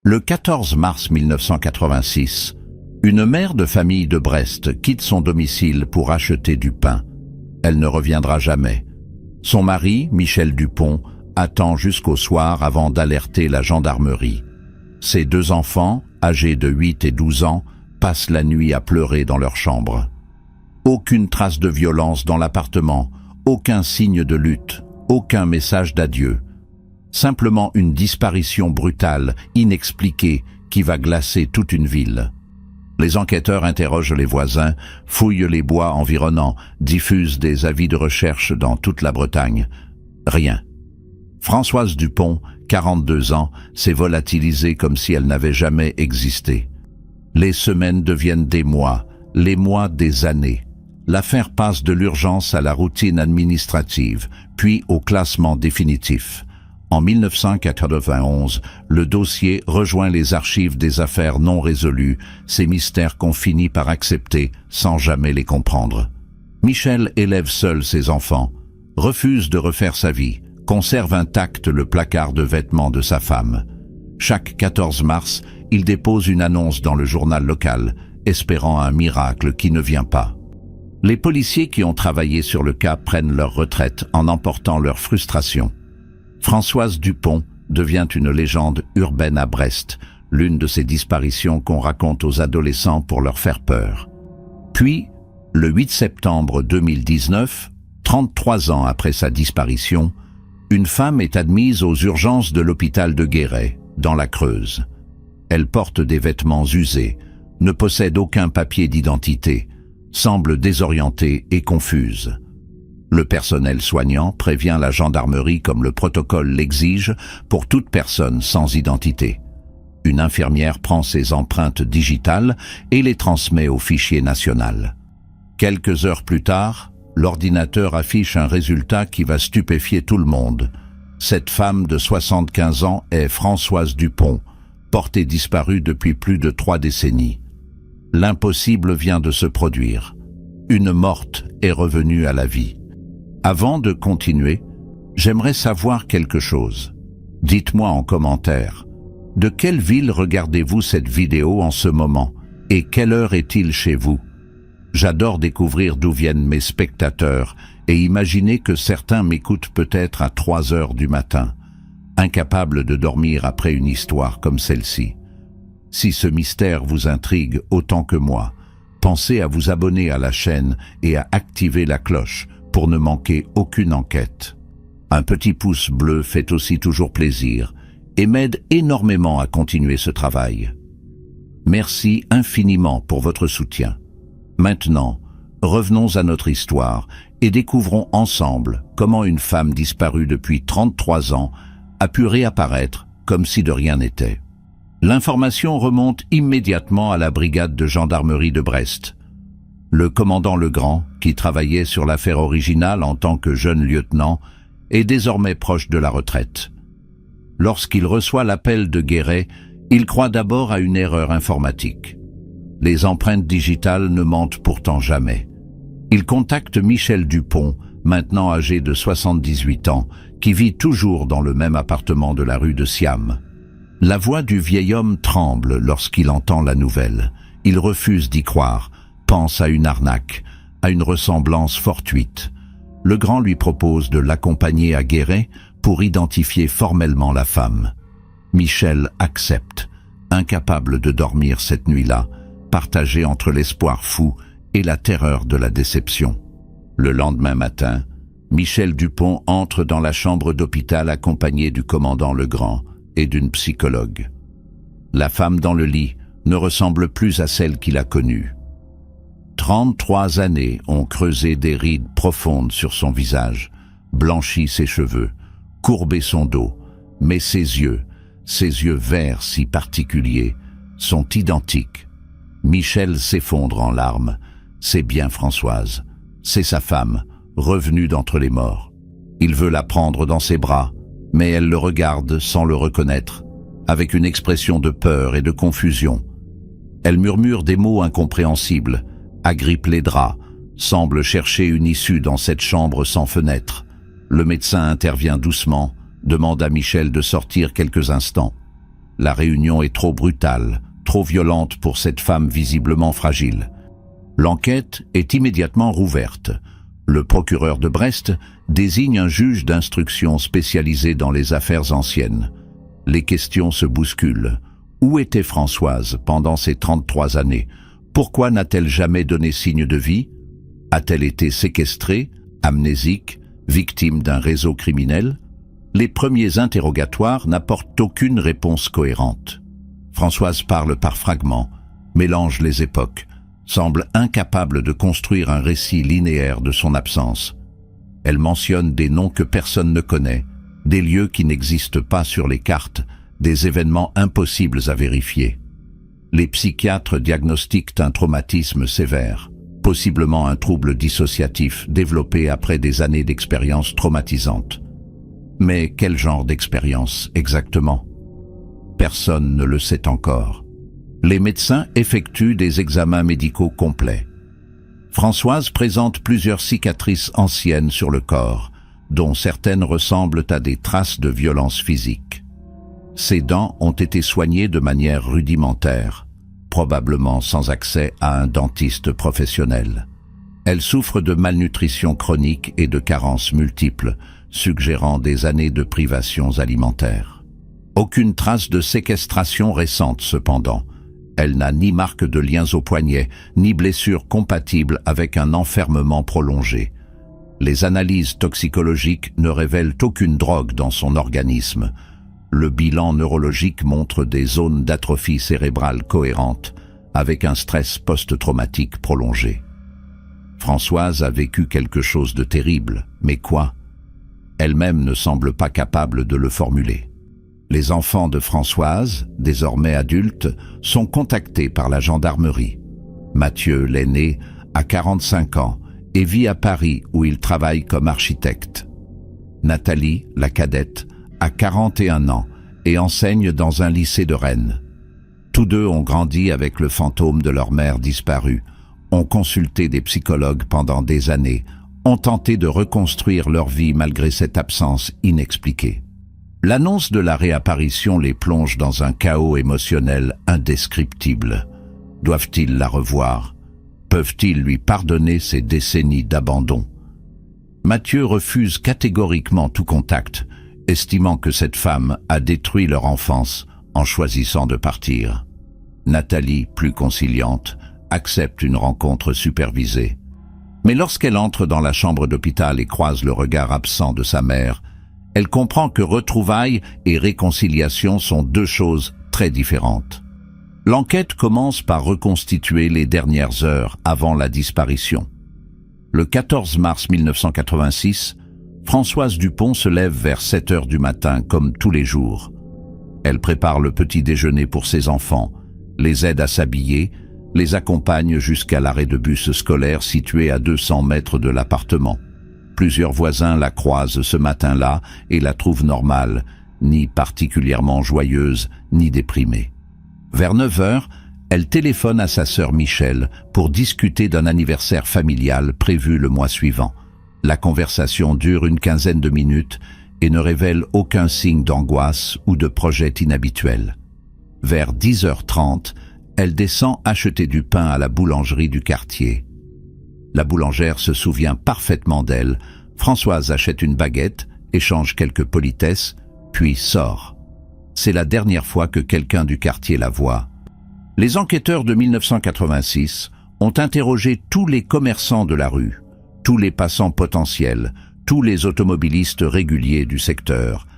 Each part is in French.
Le 14 mars 1986, une mère de famille de Brest quitte son domicile pour acheter du pain. Elle ne reviendra jamais. Son mari, Michel Dupont, attend jusqu'au soir avant d'alerter la gendarmerie. Ses deux enfants, âgés de 8 et 12 ans, passent la nuit à pleurer dans leur chambre. Aucune trace de violence dans l'appartement, aucun signe de lutte, aucun message d'adieu. Simplement une disparition brutale, inexpliquée, qui va glacer toute une ville. Les enquêteurs interrogent les voisins, fouillent les bois environnants, diffusent des avis de recherche dans toute la Bretagne. Rien. Françoise Dupont, 42 ans, s'est volatilisée comme si elle n'avait jamais existé. Les semaines deviennent des mois, les mois des années. L'affaire passe de l'urgence à la routine administrative, puis au classement définitif. En 1991, le dossier rejoint les archives des affaires non résolues, ces mystères qu'on finit par accepter sans jamais les comprendre. Michel élève seul ses enfants, refuse de refaire sa vie, conserve intact le placard de vêtements de sa femme. Chaque 14 mars, il dépose une annonce dans le journal local, espérant un miracle qui ne vient pas. Les policiers qui ont travaillé sur le cas prennent leur retraite en emportant leur frustration. Françoise Dupont devient une légende urbaine à Brest, l'une de ces disparitions qu'on raconte aux adolescents pour leur faire peur. Puis, le 8 septembre 2019, 33 ans après sa disparition, une femme est admise aux urgences de l'hôpital de Guéret, dans la Creuse. Elle porte des vêtements usés, ne possède aucun papier d'identité, semble désorientée et confuse. Le personnel soignant prévient la gendarmerie comme le protocole l'exige pour toute personne sans identité. Une infirmière prend ses empreintes digitales et les transmet au fichier national. Quelques heures plus tard, l'ordinateur affiche un résultat qui va stupéfier tout le monde. Cette femme de 75 ans est Françoise Dupont, portée disparue depuis plus de 3 décennies. L'impossible vient de se produire. Une morte est revenue à la vie. Avant de continuer, j'aimerais savoir quelque chose. Dites-moi en commentaire, de quelle ville regardez-vous cette vidéo en ce moment et quelle heure est-il chez vous? J'adore découvrir d'où viennent mes spectateurs et imaginer que certains m'écoutent peut-être à 3 heures du matin, incapables de dormir après une histoire comme celle-ci. Si ce mystère vous intrigue autant que moi, pensez à vous abonner à la chaîne et à activer la cloche pour ne manquer aucune enquête. Un petit pouce bleu fait aussi toujours plaisir et m'aide énormément à continuer ce travail. Merci infiniment pour votre soutien. Maintenant, revenons à notre histoire et découvrons ensemble comment une femme disparue depuis 33 ans a pu réapparaître comme si de rien n'était. L'information remonte immédiatement à la brigade de gendarmerie de Brest. Le commandant Legrand, qui travaillait sur l'affaire originale en tant que jeune lieutenant, est désormais proche de la retraite. Lorsqu'il reçoit l'appel de Guéret, il croit d'abord à une erreur informatique. Les empreintes digitales ne mentent pourtant jamais. Il contacte Michel Dupont, maintenant âgé de 78 ans, qui vit toujours dans le même appartement de la rue de Siam. La voix du vieil homme tremble lorsqu'il entend la nouvelle. Il refuse d'y croire, pense à une arnaque, à une ressemblance fortuite. Legrand lui propose de l'accompagner à Guéret pour identifier formellement la femme. Michel accepte, incapable de dormir cette nuit-là, partagé entre l'espoir fou et la terreur de la déception. Le lendemain matin, Michel Dupont entre dans la chambre d'hôpital accompagné du commandant Legrand et d'une psychologue. La femme dans le lit ne ressemble plus à celle qu'il a connue. 33 années ont creusé des rides profondes sur son visage, blanchi ses cheveux, courbé son dos, mais ses yeux verts si particuliers, sont identiques. Michel s'effondre en larmes. C'est bien Françoise, c'est sa femme, revenue d'entre les morts. Il veut la prendre dans ses bras, mais elle le regarde sans le reconnaître, avec une expression de peur et de confusion. Elle murmure des mots incompréhensibles, agrippe les draps, semble chercher une issue dans cette chambre sans fenêtre. Le médecin intervient doucement, demande à Michel de sortir quelques instants. La réunion est trop brutale, trop violente pour cette femme visiblement fragile. L'enquête est immédiatement rouverte. Le procureur de Brest désigne un juge d'instruction spécialisé dans les affaires anciennes. Les questions se bousculent. Où était Françoise pendant ces 33 années? Pourquoi n'a-t-elle jamais donné signe de vie? A-t-elle été séquestrée, amnésique, victime d'un réseau criminel? Les premiers interrogatoires n'apportent aucune réponse cohérente. Françoise parle par fragments, mélange les époques, semble incapable de construire un récit linéaire de son absence. Elle mentionne des noms que personne ne connaît, des lieux qui n'existent pas sur les cartes, des événements impossibles à vérifier. Les psychiatres diagnostiquent un traumatisme sévère, possiblement un trouble dissociatif développé après des années d'expériences traumatisantes. Mais quel genre d'expérience exactement? Personne ne le sait encore. Les médecins effectuent des examens médicaux complets. Françoise présente plusieurs cicatrices anciennes sur le corps, dont certaines ressemblent à des traces de violence physique. Ses dents ont été soignées de manière rudimentaire, probablement sans accès à un dentiste professionnel. Elle souffre de malnutrition chronique et de carences multiples, suggérant des années de privations alimentaires. Aucune trace de séquestration récente cependant. Elle n'a ni marque de liens au poignet, ni blessure compatible avec un enfermement prolongé. Les analyses toxicologiques ne révèlent aucune drogue dans son organisme. Le bilan neurologique montre des zones d'atrophie cérébrale cohérentes, avec un stress post-traumatique prolongé. Françoise a vécu quelque chose de terrible, mais quoi? Elle-même ne semble pas capable de le formuler. Les enfants de Françoise, désormais adultes, sont contactés par la gendarmerie. Mathieu, l'aîné, a 45 ans et vit à Paris où il travaille comme architecte. Nathalie, la cadette, a 41 ans et enseigne dans un lycée de Rennes. Tous deux ont grandi avec le fantôme de leur mère disparue, ont consulté des psychologues pendant des années, ont tenté de reconstruire leur vie malgré cette absence inexpliquée. L'annonce de la réapparition les plonge dans un chaos émotionnel indescriptible. Doivent-ils la revoir? Peuvent-ils lui pardonner ces décennies d'abandon? Mathieu refuse catégoriquement tout contact, estimant que cette femme a détruit leur enfance en choisissant de partir. Nathalie, plus conciliante, accepte une rencontre supervisée. Mais lorsqu'elle entre dans la chambre d'hôpital et croise le regard absent de sa mère, elle comprend que retrouvailles et réconciliation sont deux choses très différentes. L'enquête commence par reconstituer les dernières heures avant la disparition. Le 14 mars 1986, Françoise Dupont se lève vers 7 heures du matin comme tous les jours. Elle prépare le petit déjeuner pour ses enfants, les aide à s'habiller, les accompagne jusqu'à l'arrêt de bus scolaire situé à 200 mètres de l'appartement. Plusieurs voisins la croisent ce matin-là et la trouvent normale, ni particulièrement joyeuse, ni déprimée. Vers 9 heures, elle téléphone à sa sœur Michel pour discuter d'un anniversaire familial prévu le mois suivant. La conversation dure une quinzaine de minutes et ne révèle aucun signe d'angoisse ou de projet inhabituel. Vers 10h30, elle descend acheter du pain à la boulangerie du quartier. La boulangère se souvient parfaitement d'elle. Françoise achète une baguette, échange quelques politesses, puis sort. C'est la dernière fois que quelqu'un du quartier la voit. Les enquêteurs de 1986 ont interrogé tous les commerçants de la rue, tous les passants potentiels, tous les automobilistes réguliers du secteur.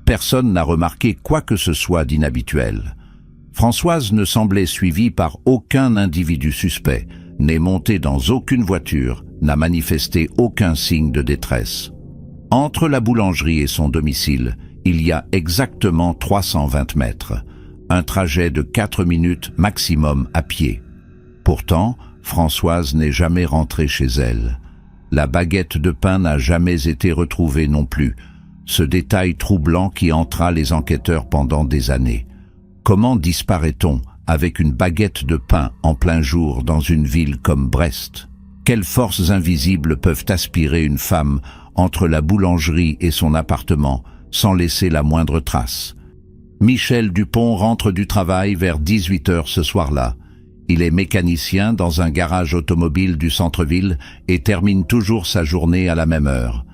Personne n'a remarqué quoi que ce soit d'inhabituel. Françoise ne semblait suivie par aucun individu suspect, n'est montée dans aucune voiture, n'a manifesté aucun signe de détresse. Entre la boulangerie et son domicile, il y a exactement 320 mètres, un trajet de 4 minutes maximum à pied. Pourtant, Françoise n'est jamais rentrée chez elle. La baguette de pain n'a jamais été retrouvée non plus, ce détail troublant qui hantera les enquêteurs pendant des années. Comment disparaît-on avec une baguette de pain en plein jour dans une ville comme Brest? Quelles forces invisibles peuvent aspirer une femme entre la boulangerie et son appartement sans laisser la moindre trace? Michel Dupont rentre du travail vers 18 h ce soir-là. Il est mécanicien dans un garage automobile du centre-ville et termine toujours sa journée à la même heure.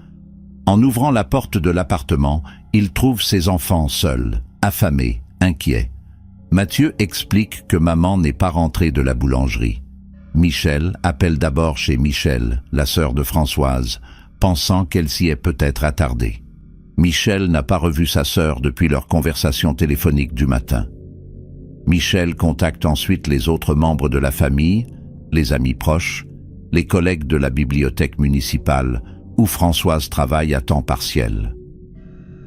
En ouvrant la porte de l'appartement, il trouve ses enfants seuls, affamés, inquiets. Mathieu explique que maman n'est pas rentrée de la boulangerie. Michel appelle d'abord chez Michel, la sœur de Françoise, pensant qu'elle s'y est peut-être attardée. Michel n'a pas revu sa sœur depuis leur conversation téléphonique du matin. Michel contacte ensuite les autres membres de la famille, les amis proches, les collègues de la bibliothèque municipale où Françoise travaille à temps partiel.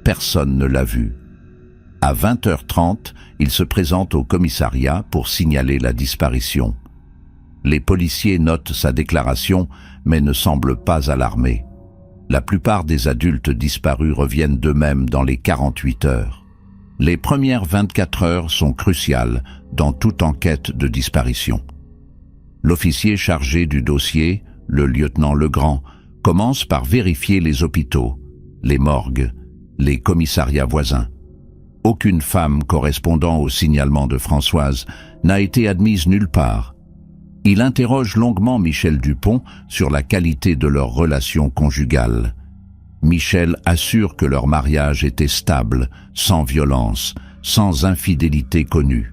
Personne ne l'a vue. À 20 h 30, il se présente au commissariat pour signaler la disparition. Les policiers notent sa déclaration, mais ne semblent pas alarmés. La plupart des adultes disparus reviennent d'eux-mêmes dans les 48 heures. Les premières 24 heures sont cruciales dans toute enquête de disparition. L'officier chargé du dossier, le lieutenant Legrand, commence par vérifier les hôpitaux, les morgues, les commissariats voisins. Aucune femme correspondant au signalement de Françoise n'a été admise nulle part. Il interroge longuement Michel Dupont sur la qualité de leur relation conjugale. Michel assure que leur mariage était stable, sans violence, sans infidélité connue.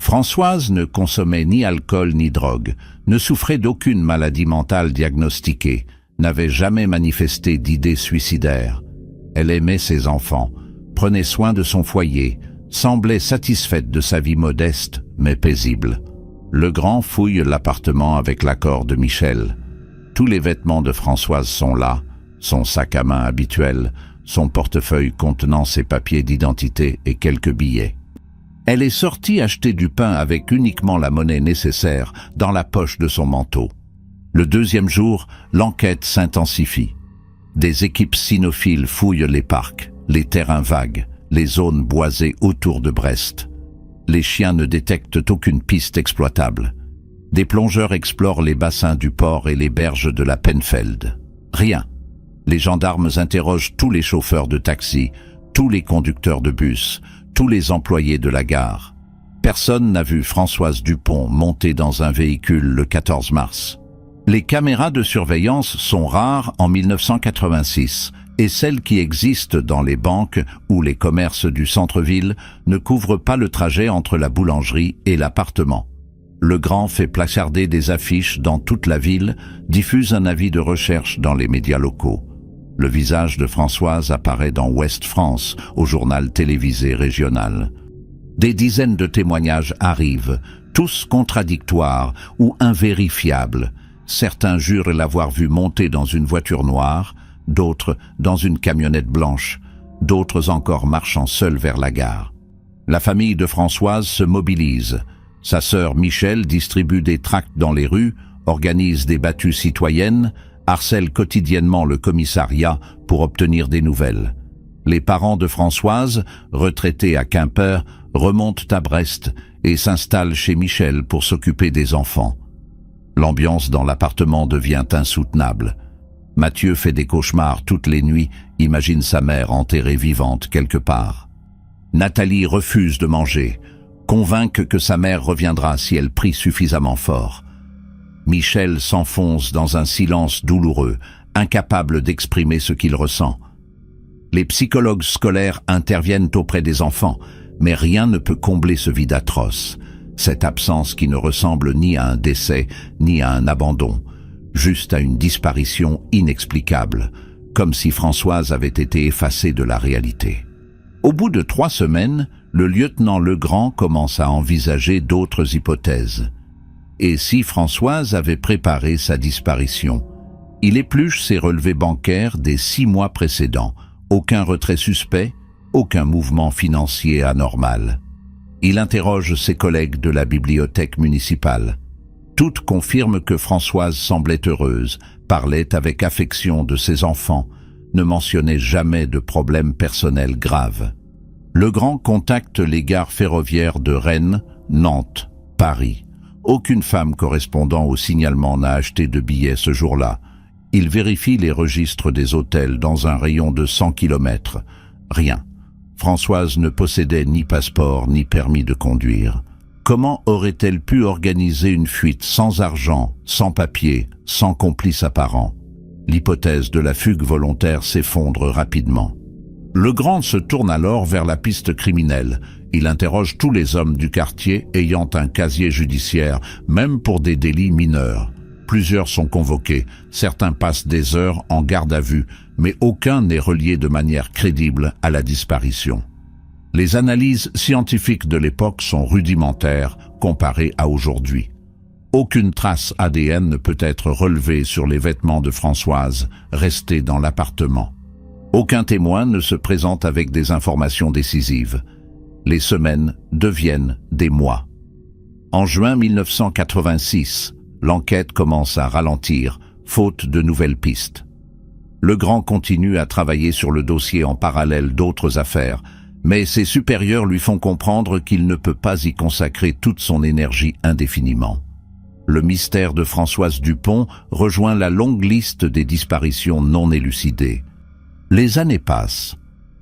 Françoise ne consommait ni alcool ni drogue, ne souffrait d'aucune maladie mentale diagnostiquée, n'avait jamais manifesté d'idées suicidaires. Elle aimait ses enfants, prenait soin de son foyer, semblait satisfaite de sa vie modeste mais paisible. Legrand fouille l'appartement avec l'accord de Michel. Tous les vêtements de Françoise sont là, son sac à main habituel, son portefeuille contenant ses papiers d'identité et quelques billets. Elle est sortie acheter du pain avec uniquement la monnaie nécessaire dans la poche de son manteau. Le deuxième jour, l'enquête s'intensifie. Des équipes cynophiles fouillent les parcs, les terrains vagues, les zones boisées autour de Brest. Les chiens ne détectent aucune piste exploitable. Des plongeurs explorent les bassins du port et les berges de la Penfeld. Rien. Les gendarmes interrogent tous les chauffeurs de taxi, tous les conducteurs de bus, tous les employés de la gare. Personne n'a vu Françoise Dupont monter dans un véhicule le 14 mars. Les caméras de surveillance sont rares en 1986 et celles qui existent dans les banques ou les commerces du centre-ville ne couvrent pas le trajet entre la boulangerie et l'appartement. Legrand fait placarder des affiches dans toute la ville, diffuse un avis de recherche dans les médias locaux. Le visage de Françoise apparaît dans Ouest France, au journal télévisé régional. Des dizaines de témoignages arrivent, tous contradictoires ou invérifiables. Certains jurent l'avoir vue monter dans une voiture noire, d'autres dans une camionnette blanche, d'autres encore marchant seuls vers la gare. La famille de Françoise se mobilise. Sa sœur Michel distribue des tracts dans les rues, organise des battues citoyennes, harcèle quotidiennement le commissariat pour obtenir des nouvelles. Les parents de Françoise, retraités à Quimper, remontent à Brest et s'installent chez Michel pour s'occuper des enfants. L'ambiance dans l'appartement devient insoutenable. Mathieu fait des cauchemars toutes les nuits, imagine sa mère enterrée vivante quelque part. Nathalie refuse de manger, convainc que sa mère reviendra si elle prie suffisamment fort. Michel s'enfonce dans un silence douloureux, incapable d'exprimer ce qu'il ressent. Les psychologues scolaires interviennent auprès des enfants, mais rien ne peut combler ce vide atroce, cette absence qui ne ressemble ni à un décès, ni à un abandon, juste à une disparition inexplicable, comme si Françoise avait été effacée de la réalité. Au bout de 3 semaines, le lieutenant Legrand commence à envisager d'autres hypothèses. Et si Françoise avait préparé sa disparition? Il épluche ses relevés bancaires des 6 mois précédents. Aucun retrait suspect, aucun mouvement financier anormal. Il interroge ses collègues de la bibliothèque municipale. Toutes confirment que Françoise semblait heureuse, parlait avec affection de ses enfants, ne mentionnait jamais de problèmes personnels graves. Legrand contacte les gares ferroviaires de Rennes, Nantes, Paris. Aucune femme correspondant au signalement n'a acheté de billets ce jour-là. Il vérifie les registres des hôtels dans un rayon de 100 km. Rien. Françoise ne possédait ni passeport ni permis de conduire. Comment aurait-elle pu organiser une fuite sans argent, sans papier, sans complice apparent? L'hypothèse de la fugue volontaire s'effondre rapidement. Legrand se tourne alors vers la piste criminelle. Il interroge tous les hommes du quartier ayant un casier judiciaire, même pour des délits mineurs. Plusieurs sont convoqués, certains passent des heures en garde à vue, mais aucun n'est relié de manière crédible à la disparition. Les analyses scientifiques de l'époque sont rudimentaires comparées à aujourd'hui. Aucune trace ADN ne peut être relevée sur les vêtements de Françoise, restés dans l'appartement. Aucun témoin ne se présente avec des informations décisives. Les semaines deviennent des mois. En juin 1986, l'enquête commence à ralentir, faute de nouvelles pistes. Legrand continue à travailler sur le dossier en parallèle d'autres affaires, mais ses supérieurs lui font comprendre qu'il ne peut pas y consacrer toute son énergie indéfiniment. Le mystère de Françoise Dupont rejoint la longue liste des disparitions non élucidées. Les années passent.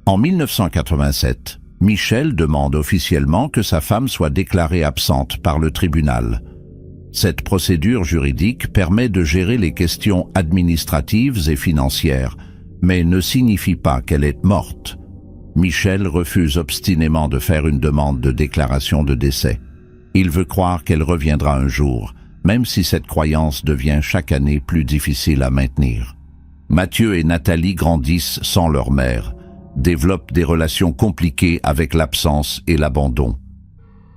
En 1987, Michel demande officiellement que sa femme soit déclarée absente par le tribunal. Cette procédure juridique permet de gérer les questions administratives et financières, mais ne signifie pas qu'elle est morte. Michel refuse obstinément de faire une demande de déclaration de décès. Il veut croire qu'elle reviendra un jour, même si cette croyance devient chaque année plus difficile à maintenir. Mathieu et Nathalie grandissent sans leur mère, développent des relations compliquées avec l'absence et l'abandon.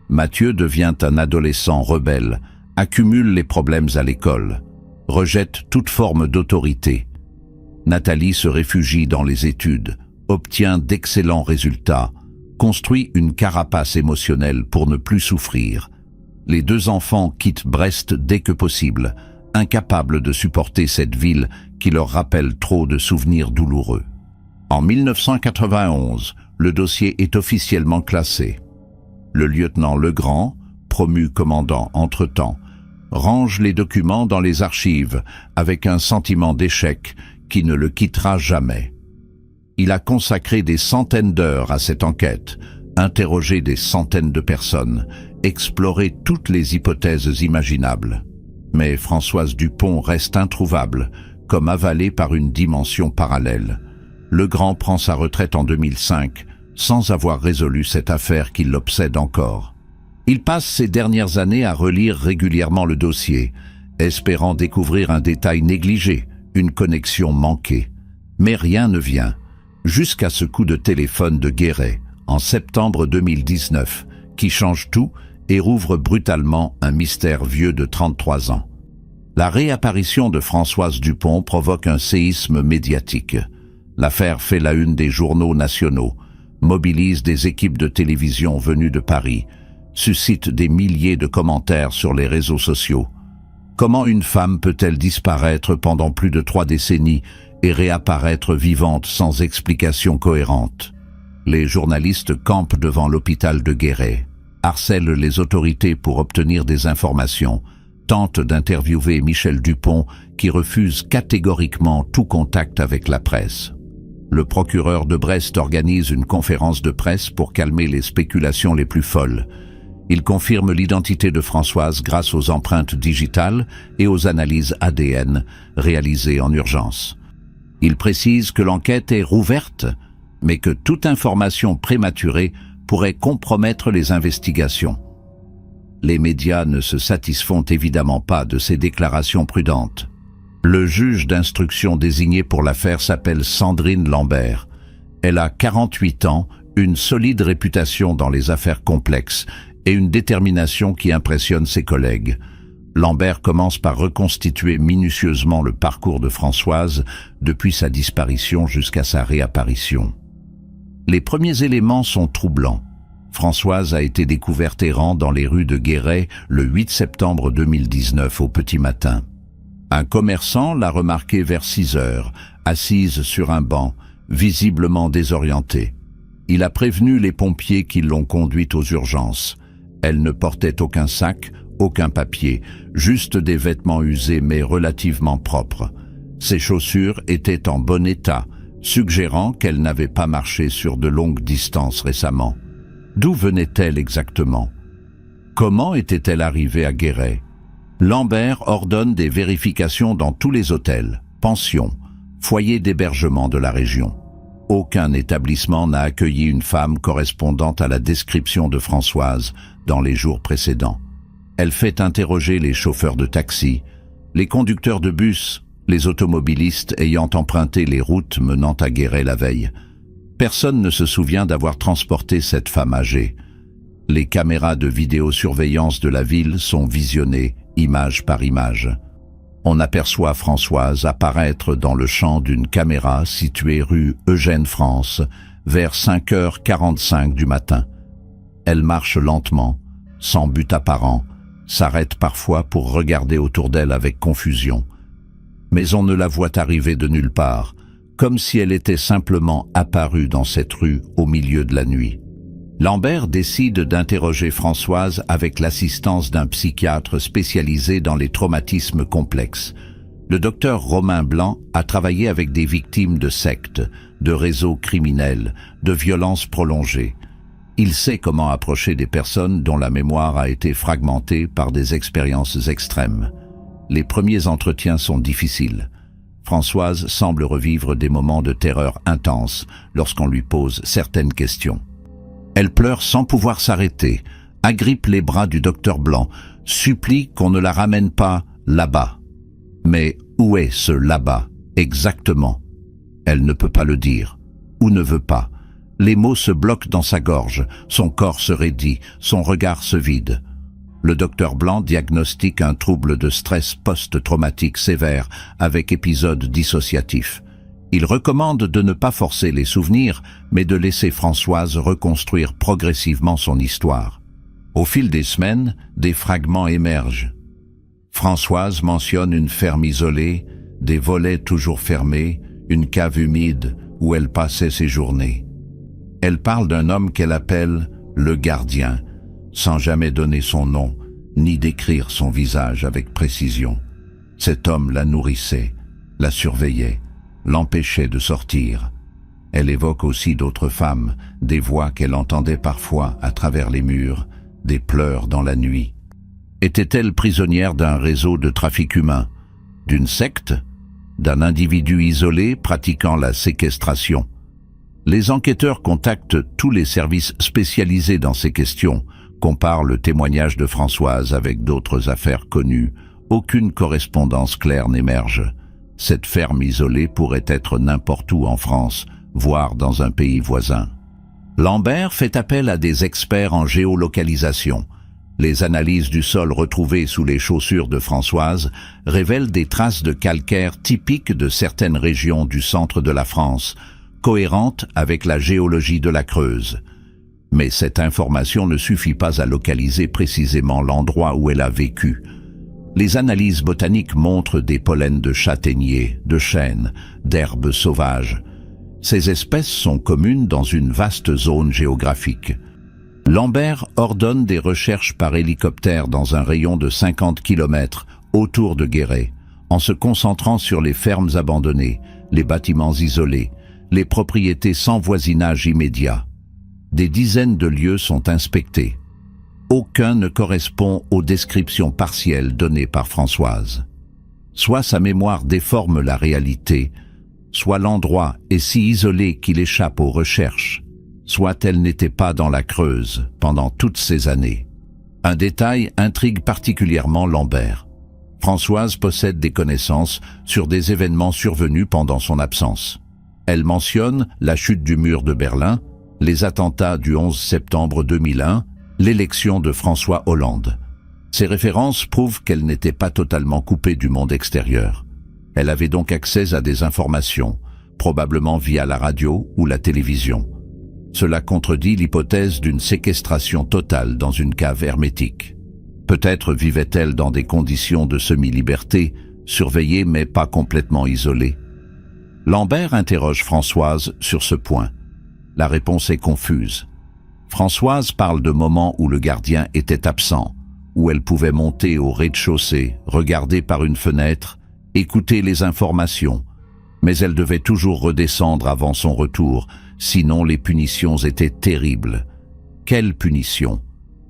Mathieu devient un adolescent rebelle, accumule les problèmes à l'école, rejette toute forme d'autorité. Nathalie se réfugie dans les études, obtient d'excellents résultats, construit une carapace émotionnelle pour ne plus souffrir. Les deux enfants quittent Brest dès que possible, incapables de supporter cette ville qui leur rappelle trop de souvenirs douloureux. En 1991, le dossier est officiellement classé. Le lieutenant Legrand, promu commandant entre-temps, range les documents dans les archives avec un sentiment d'échec qui ne le quittera jamais. Il a consacré des centaines d'heures à cette enquête, interrogé des centaines de personnes, exploré toutes les hypothèses imaginables. Mais Françoise Dupont reste introuvable, comme avalée par une dimension parallèle. Legrand prend sa retraite en 2005, sans avoir résolu cette affaire qui l'obsède encore. Il passe ses dernières années à relire régulièrement le dossier, espérant découvrir un détail négligé, une connexion manquée. Mais rien ne vient, jusqu'à ce coup de téléphone de Guéret, en septembre 2019, qui change tout et rouvre brutalement un mystère vieux de 33 ans. La réapparition de Françoise Dupont provoque un séisme médiatique. L'affaire fait la une des journaux nationaux, mobilise des équipes de télévision venues de Paris, suscite des milliers de commentaires sur les réseaux sociaux. Comment une femme peut-elle disparaître pendant plus de 3 décennies et réapparaître vivante sans explication cohérente? Les journalistes campent devant l'hôpital de Guéret, harcèlent les autorités pour obtenir des informations, tentent d'interviewer Michel Dupont qui refuse catégoriquement tout contact avec la presse. Le procureur de Brest organise une conférence de presse pour calmer les spéculations les plus folles. Il confirme l'identité de Françoise grâce aux empreintes digitales et aux analyses ADN réalisées en urgence. Il précise que l'enquête est rouverte, mais que toute information prématurée pourrait compromettre les investigations. Les médias ne se satisfont évidemment pas de ces déclarations prudentes. Le juge d'instruction désigné pour l'affaire s'appelle Sandrine Lambert. Elle a 48 ans, une solide réputation dans les affaires complexes et une détermination qui impressionne ses collègues. Lambert commence par reconstituer minutieusement le parcours de Françoise depuis sa disparition jusqu'à sa réapparition. Les premiers éléments sont troublants. Françoise a été découverte errant dans les rues de Guéret le 8 septembre 2019 au petit matin. Un commerçant l'a remarquée vers 6 heures, assise sur un banc, visiblement désorientée. Il a prévenu les pompiers qui l'ont conduite aux urgences. Elle ne portait aucun sac, aucun papier, juste des vêtements usés mais relativement propres. Ses chaussures étaient en bon état, suggérant qu'elle n'avait pas marché sur de longues distances récemment. D'où venait-elle exactement? Comment était-elle arrivée à Guéret? Lambert ordonne des vérifications dans tous les hôtels, pensions, foyers d'hébergement de la région. Aucun établissement n'a accueilli une femme correspondant à la description de Françoise dans les jours précédents. Elle fait interroger les chauffeurs de taxi, les conducteurs de bus, les automobilistes ayant emprunté les routes menant à Guéret la veille. Personne ne se souvient d'avoir transporté cette femme âgée. Les caméras de vidéosurveillance de la ville sont visionnées, image par image. On aperçoit Françoise apparaître dans le champ d'une caméra située rue Eugène-France, vers 5h45 du matin. Elle marche lentement, sans but apparent, s'arrête parfois pour regarder autour d'elle avec confusion. Mais on ne la voit arriver de nulle part, comme si elle était simplement apparue dans cette rue au milieu de la nuit. Lambert décide d'interroger Françoise avec l'assistance d'un psychiatre spécialisé dans les traumatismes complexes. Le docteur Romain Blanc a travaillé avec des victimes de sectes, de réseaux criminels, de violences prolongées. Il sait comment approcher des personnes dont la mémoire a été fragmentée par des expériences extrêmes. Les premiers entretiens sont difficiles. Françoise semble revivre des moments de terreur intense lorsqu'on lui pose certaines questions. Elle pleure sans pouvoir s'arrêter, agrippe les bras du docteur Blanc, supplie qu'on ne la ramène pas là-bas. Mais où est ce là-bas, exactement? Elle ne peut pas le dire, ou ne veut pas. Les mots se bloquent dans sa gorge, son corps se raidit, son regard se vide. Le docteur Blanc diagnostique un trouble de stress post-traumatique sévère avec épisode dissociatif. Il recommande de ne pas forcer les souvenirs, mais de laisser Françoise reconstruire progressivement son histoire. Au fil des semaines, des fragments émergent. Françoise mentionne une ferme isolée, des volets toujours fermés, une cave humide où elle passait ses journées. Elle parle d'un homme qu'elle appelle le gardien, sans jamais donner son nom, ni décrire son visage avec précision. Cet homme la nourrissait, la surveillait, l'empêchait de sortir. Elle évoque aussi d'autres femmes, des voix qu'elle entendait parfois à travers les murs, des pleurs dans la nuit. Était-elle prisonnière d'un réseau de trafic humain, d'une secte, d'un individu isolé pratiquant la séquestration? Les enquêteurs contactent tous les services spécialisés dans ces questions, comparent le témoignage de Françoise avec d'autres affaires connues. Aucune correspondance claire n'émerge. Cette ferme isolée pourrait être n'importe où en France, voire dans un pays voisin. Lambert fait appel à des experts en géolocalisation. Les analyses du sol retrouvées sous les chaussures de Françoise révèlent des traces de calcaire typiques de certaines régions du centre de la France, cohérentes avec la géologie de la Creuse. Mais cette information ne suffit pas à localiser précisément l'endroit où elle a vécu. Les analyses botaniques montrent des pollens de châtaigniers, de chênes, d'herbes sauvages. Ces espèces sont communes dans une vaste zone géographique. Lambert ordonne des recherches par hélicoptère dans un rayon de 50 km autour de Guéret, en se concentrant sur les fermes abandonnées, les bâtiments isolés, les propriétés sans voisinage immédiat. Des dizaines de lieux sont inspectés. Aucun ne correspond aux descriptions partielles données par Françoise. Soit sa mémoire déforme la réalité, soit l'endroit est si isolé qu'il échappe aux recherches, soit elle n'était pas dans la Creuse pendant toutes ces années. Un détail intrigue particulièrement Lambert. Françoise possède des connaissances sur des événements survenus pendant son absence. Elle mentionne la chute du mur de Berlin, les attentats du 11 septembre 2001, l'élection de François Hollande. Ces références prouvent qu'elle n'était pas totalement coupée du monde extérieur. Elle avait donc accès à des informations, probablement via la radio ou la télévision. Cela contredit l'hypothèse d'une séquestration totale dans une cave hermétique. Peut-être vivait-elle dans des conditions de semi-liberté, surveillée mais pas complètement isolée. Lambert interroge Françoise sur ce point. La réponse est confuse. Françoise parle de moments où le gardien était absent, où elle pouvait monter au rez-de-chaussée, regarder par une fenêtre, écouter les informations. Mais elle devait toujours redescendre avant son retour, sinon les punitions étaient terribles. Quelle punition?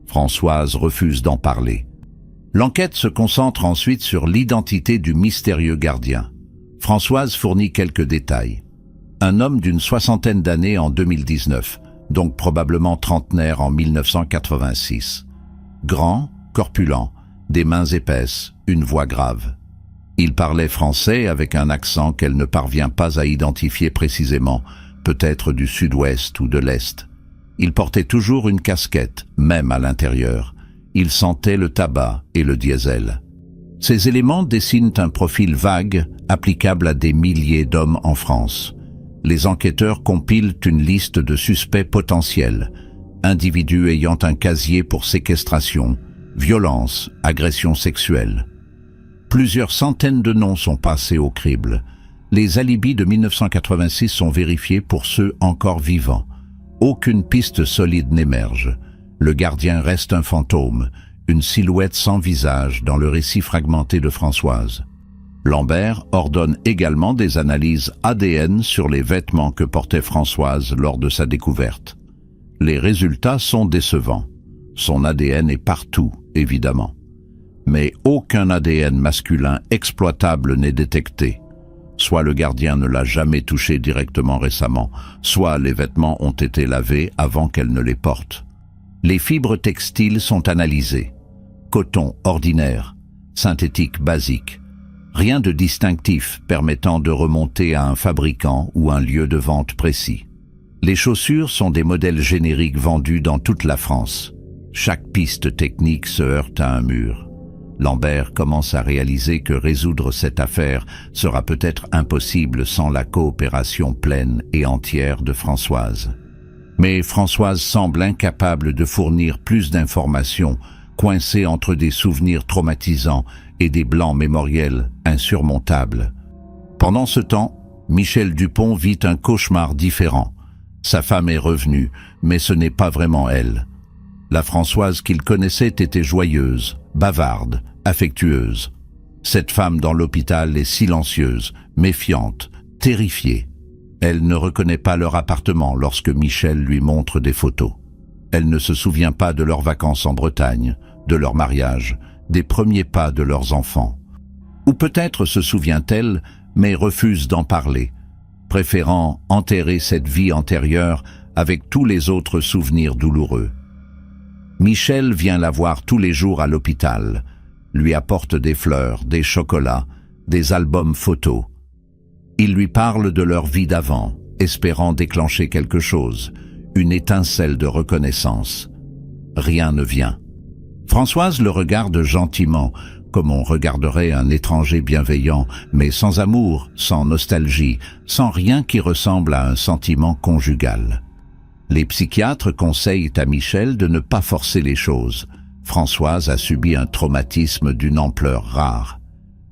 Françoise refuse d'en parler. L'enquête se concentre ensuite sur l'identité du mystérieux gardien. Françoise fournit quelques détails. Un homme d'une soixantaine d'années en 2019, donc probablement trentenaire en 1986. Grand, corpulent, des mains épaisses, une voix grave. Il parlait français avec un accent qu'elle ne parvient pas à identifier précisément, peut-être du sud-ouest ou de l'est. Il portait toujours une casquette, même à l'intérieur. Il sentait le tabac et le diesel. Ces éléments dessinent un profil vague, applicable à des milliers d'hommes en France. Les enquêteurs compilent une liste de suspects potentiels, individus ayant un casier pour séquestration, violence, agression sexuelle. Plusieurs centaines de noms sont passés au crible. Les alibis de 1986 sont vérifiés pour ceux encore vivants. Aucune piste solide n'émerge. Le gardien reste un fantôme, une silhouette sans visage dans le récit fragmenté de Françoise. Lambert ordonne également des analyses ADN sur les vêtements que portait Françoise lors de sa découverte. Les résultats sont décevants. Son ADN est partout, évidemment. Mais aucun ADN masculin exploitable n'est détecté. Soit le gardien ne l'a jamais touché directement récemment, soit les vêtements ont été lavés avant qu'elle ne les porte. Les fibres textiles sont analysées. Coton ordinaire, synthétique basique. Rien de distinctif permettant de remonter à un fabricant ou un lieu de vente précis. Les chaussures sont des modèles génériques vendus dans toute la France. Chaque piste technique se heurte à un mur. Lambert commence à réaliser que résoudre cette affaire sera peut-être impossible sans la coopération pleine et entière de Françoise. Mais Françoise semble incapable de fournir plus d'informations, coincée entre des souvenirs traumatisants et des blancs mémoriels insurmontables. Pendant ce temps, Michel Dupont vit un cauchemar différent. Sa femme est revenue, mais ce n'est pas vraiment elle. La Françoise qu'il connaissait était joyeuse, bavarde, affectueuse. Cette femme dans l'hôpital est silencieuse, méfiante, terrifiée. Elle ne reconnaît pas leur appartement lorsque Michel lui montre des photos. Elle ne se souvient pas de leurs vacances en Bretagne, de leur mariage, des premiers pas de leurs enfants. Ou peut-être se souvient-elle, mais refuse d'en parler, préférant enterrer cette vie antérieure avec tous les autres souvenirs douloureux. Michel vient la voir tous les jours à l'hôpital, lui apporte des fleurs, des chocolats, des albums photos. Il lui parle de leur vie d'avant, espérant déclencher quelque chose, une étincelle de reconnaissance. Rien ne vient. Françoise le regarde gentiment, comme on regarderait un étranger bienveillant, mais sans amour, sans nostalgie, sans rien qui ressemble à un sentiment conjugal. Les psychiatres conseillent à Michel de ne pas forcer les choses. Françoise a subi un traumatisme d'une ampleur rare.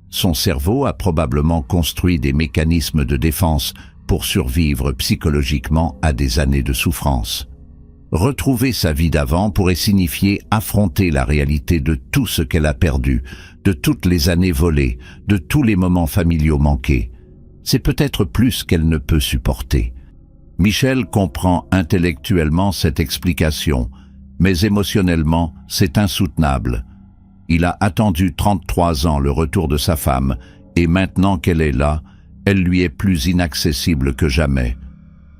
Son cerveau a probablement construit des mécanismes de défense pour survivre psychologiquement à des années de souffrance. Retrouver sa vie d'avant pourrait signifier affronter la réalité de tout ce qu'elle a perdu, de toutes les années volées, de tous les moments familiaux manqués. C'est peut-être plus qu'elle ne peut supporter. Michel comprend intellectuellement cette explication, mais émotionnellement, c'est insoutenable. Il a attendu 33 ans le retour de sa femme, et maintenant qu'elle est là, elle lui est plus inaccessible que jamais.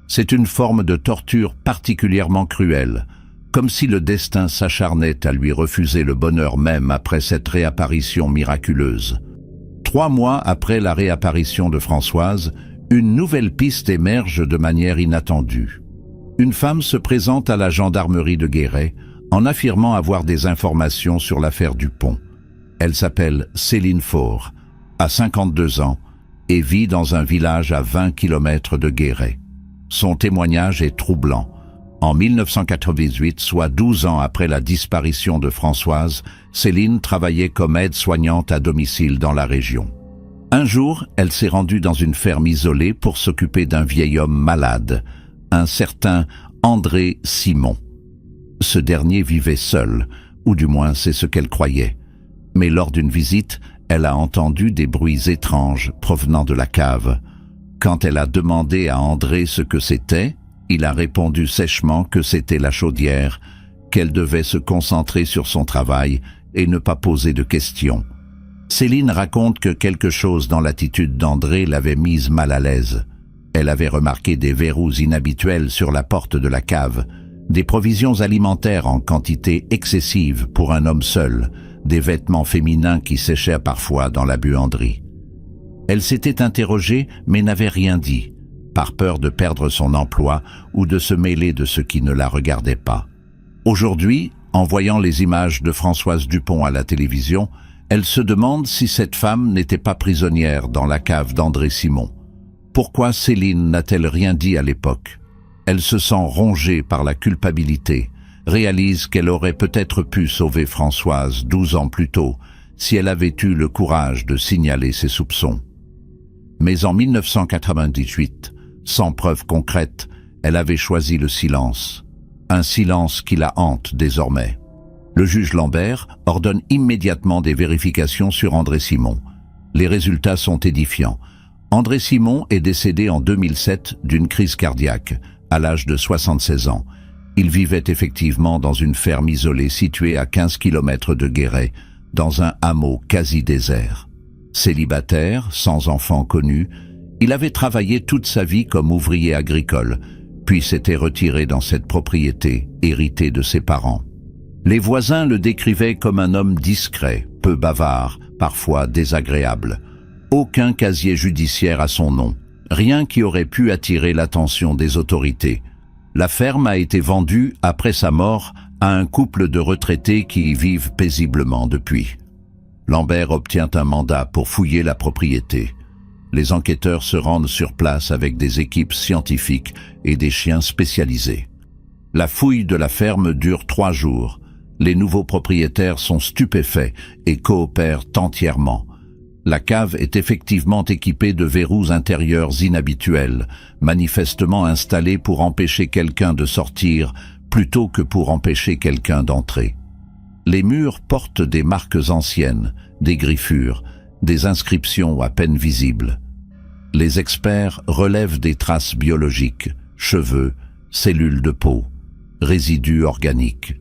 C'est une forme de torture particulièrement cruelle, comme si le destin s'acharnait à lui refuser le bonheur même après cette réapparition miraculeuse. 3 mois après la réapparition de Françoise, une nouvelle piste émerge de manière inattendue. Une femme se présente à la gendarmerie de Guéret en affirmant avoir des informations sur l'affaire Dupont. Elle s'appelle Céline Faure, a 52 ans et vit dans un village à 20 km de Guéret. Son témoignage est troublant. En 1998, soit 12 ans après la disparition de Françoise, Céline travaillait comme aide-soignante à domicile dans la région. Un jour, elle s'est rendue dans une ferme isolée pour s'occuper d'un vieil homme malade, un certain André Simon. Ce dernier vivait seul, ou du moins c'est ce qu'elle croyait. Mais lors d'une visite, elle a entendu des bruits étranges provenant de la cave. Quand elle a demandé à André ce que c'était, il a répondu sèchement que c'était la chaudière, qu'elle devait se concentrer sur son travail et ne pas poser de questions. Céline raconte que quelque chose dans l'attitude d'André l'avait mise mal à l'aise. Elle avait remarqué des verrous inhabituels sur la porte de la cave, des provisions alimentaires en quantité excessive pour un homme seul, des vêtements féminins qui séchaient parfois dans la buanderie. Elle s'était interrogée mais n'avait rien dit, par peur de perdre son emploi ou de se mêler de ce qui ne la regardait pas. Aujourd'hui, en voyant les images de Françoise Dupont à la télévision, elle se demande si cette femme n'était pas prisonnière dans la cave d'André Simon. Pourquoi Céline n'a-t-elle rien dit à l'époque? Elle se sent rongée par la culpabilité, réalise qu'elle aurait peut-être pu sauver Françoise 12 ans plus tôt, si elle avait eu le courage de signaler ses soupçons. Mais en 1998, sans preuve concrète, elle avait choisi le silence. Un silence qui la hante désormais. Le juge Lambert ordonne immédiatement des vérifications sur André Simon. Les résultats sont édifiants. André Simon est décédé en 2007 d'une crise cardiaque, à l'âge de 76 ans. Il vivait effectivement dans une ferme isolée située à 15 km de Guéret, dans un hameau quasi désert. Célibataire, sans enfant connu, il avait travaillé toute sa vie comme ouvrier agricole, puis s'était retiré dans cette propriété, héritée de ses parents. Les voisins le décrivaient comme un homme discret, peu bavard, parfois désagréable. Aucun casier judiciaire à son nom, rien qui aurait pu attirer l'attention des autorités. La ferme a été vendue après sa mort à un couple de retraités qui y vivent paisiblement depuis. Lambert obtient un mandat pour fouiller la propriété. Les enquêteurs se rendent sur place avec des équipes scientifiques et des chiens spécialisés. La fouille de la ferme dure 3 jours. Les nouveaux propriétaires sont stupéfaits et coopèrent entièrement. La cave est effectivement équipée de verrous intérieurs inhabituels, manifestement installés pour empêcher quelqu'un de sortir plutôt que pour empêcher quelqu'un d'entrer. Les murs portent des marques anciennes, des griffures, des inscriptions à peine visibles. Les experts relèvent des traces biologiques, cheveux, cellules de peau, résidus organiques.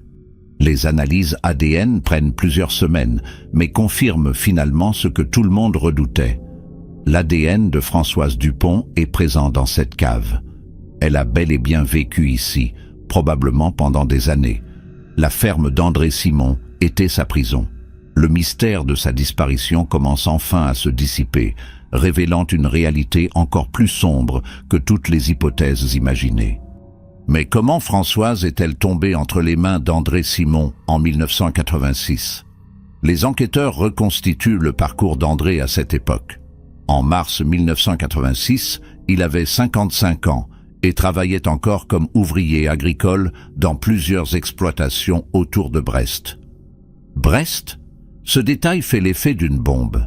Les analyses ADN prennent plusieurs semaines, mais confirment finalement ce que tout le monde redoutait. L'ADN de Françoise Dupont est présent dans cette cave. Elle a bel et bien vécu ici, probablement pendant des années. La ferme d'André Simon était sa prison. Le mystère de sa disparition commence enfin à se dissiper, révélant une réalité encore plus sombre que toutes les hypothèses imaginées. Mais comment Françoise est-elle tombée entre les mains d'André Simon en 1986? Les enquêteurs reconstituent le parcours d'André à cette époque. En mars 1986, il avait 55 ans et travaillait encore comme ouvrier agricole dans plusieurs exploitations autour de Brest. Brest? Ce détail fait l'effet d'une bombe.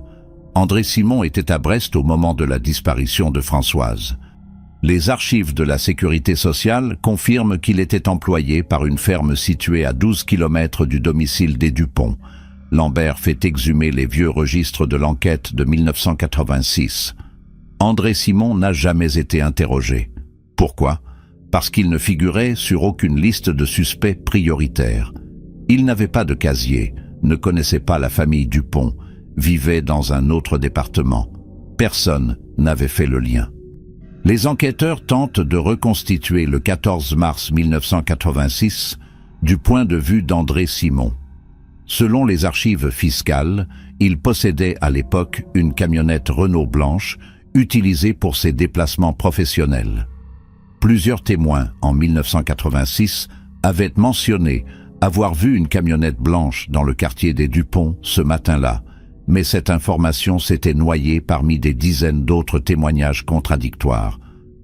André Simon était à Brest au moment de la disparition de Françoise. Les archives de la sécurité sociale confirment qu'il était employé par une ferme située à 12 km du domicile des Dupont. Lambert fait exhumer les vieux registres de l'enquête de 1986. André Simon n'a jamais été interrogé. Pourquoi? Parce qu'il ne figurait sur aucune liste de suspects prioritaires. Il n'avait pas de casier, ne connaissait pas la famille Dupont, vivait dans un autre département. Personne n'avait fait le lien. Les enquêteurs tentent de reconstituer le 14 mars 1986 du point de vue d'André Simon. Selon les archives fiscales, il possédait à l'époque une camionnette Renault blanche utilisée pour ses déplacements professionnels. Plusieurs témoins, en 1986, avaient mentionné avoir vu une camionnette blanche dans le quartier des Dupont ce matin-là, mais cette information s'était noyée parmi des dizaines d'autres témoignages contradictoires.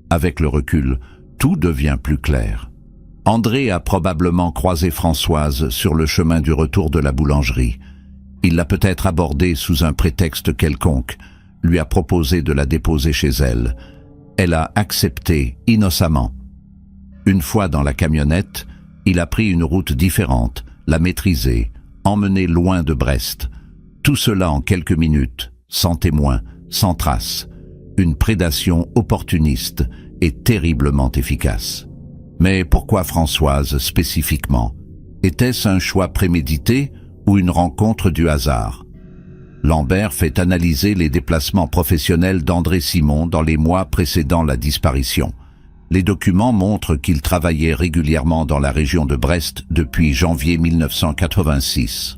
Avec le recul, tout devient plus clair. André a probablement croisé Françoise sur le chemin du retour de la boulangerie. Il l'a peut-être abordée sous un prétexte quelconque, lui a proposé de la déposer chez elle. Elle a accepté innocemment. Une fois dans la camionnette, il a pris une route différente, l'a maîtrisée, emmené loin de Brest. Tout cela en quelques minutes, sans témoin, sans trace. une prédation opportuniste et terriblement efficace. Mais pourquoi Françoise spécifiquement? Était-ce un choix prémédité ou une rencontre du hasard? Lambert fait analyser les déplacements professionnels d'André Simon dans les mois précédant la disparition. Les documents montrent qu'il travaillait régulièrement dans la région de Brest depuis janvier 1986.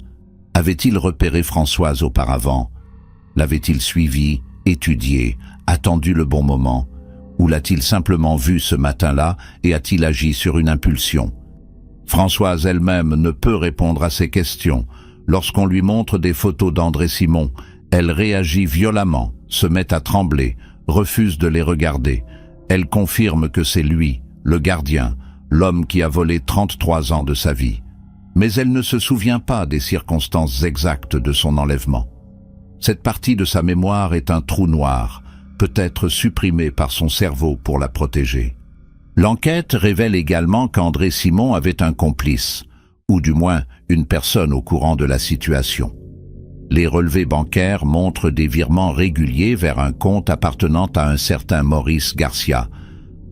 Avait-il repéré Françoise auparavant? L'avait-il suivi, étudié, attendu le bon moment? Ou l'a-t-il simplement vue ce matin-là et a-t-il agi sur une impulsion? Françoise elle-même ne peut répondre à ces questions. Lorsqu'on lui montre des photos d'André Simon, elle réagit violemment, se met à trembler, refuse de les regarder. Elle confirme que c'est lui, le gardien, l'homme qui a volé 33 ans de sa vie. Mais elle ne se souvient pas des circonstances exactes de son enlèvement. Cette partie de sa mémoire est un trou noir, peut-être supprimée par son cerveau pour la protéger. L'enquête révèle également qu'André Simon avait un complice, ou du moins une personne au courant de la situation. Les relevés bancaires montrent des virements réguliers vers un compte appartenant à un certain Maurice Garcia,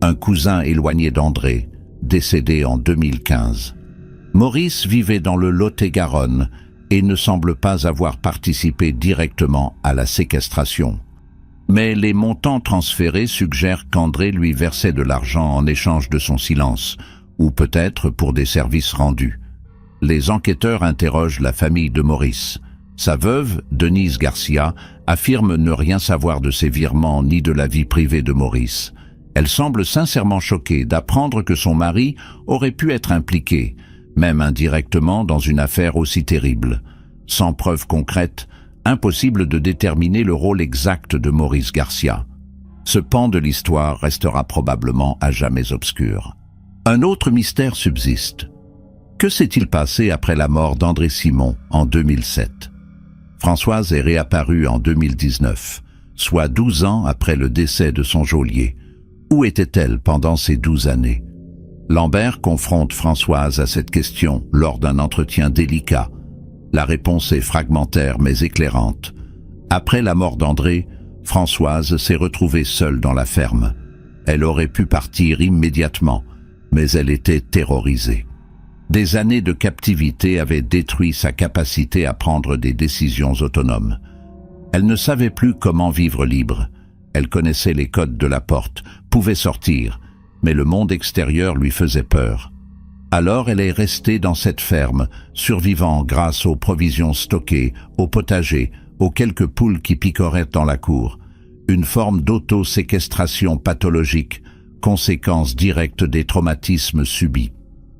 un cousin éloigné d'André, décédé en 2015. Maurice vivait dans le Lot-et-Garonne et ne semble pas avoir participé directement à la séquestration. Mais les montants transférés suggèrent qu'André lui versait de l'argent en échange de son silence, ou peut-être pour des services rendus. Les enquêteurs interrogent la famille de Maurice. Sa veuve, Denise Garcia, affirme ne rien savoir de ces virements ni de la vie privée de Maurice. Elle semble sincèrement choquée d'apprendre que son mari aurait pu être impliqué, même indirectement, dans une affaire aussi terrible. Sans preuve concrète, impossible de déterminer le rôle exact de Maurice Garcia. Ce pan de l'histoire restera probablement à jamais obscur. Un autre mystère subsiste. Que s'est-il passé après la mort d'André Simon en 2007? Françoise est réapparue en 2019, soit 12 ans après le décès de son geôlier. Où était-elle pendant ces 12 années? Lambert confronte Françoise à cette question lors d'un entretien délicat. La réponse est fragmentaire mais éclairante. Après la mort d'André, Françoise s'est retrouvée seule dans la ferme. Elle aurait pu partir immédiatement, mais elle était terrorisée. Des années de captivité avaient détruit sa capacité à prendre des décisions autonomes. Elle ne savait plus comment vivre libre. Elle connaissait les codes de la porte, pouvait sortir, mais le monde extérieur lui faisait peur. Alors elle est restée dans cette ferme, survivant grâce aux provisions stockées, au potager, aux quelques poules qui picoraient dans la cour. Une forme d'auto-séquestration pathologique, conséquence directe des traumatismes subis.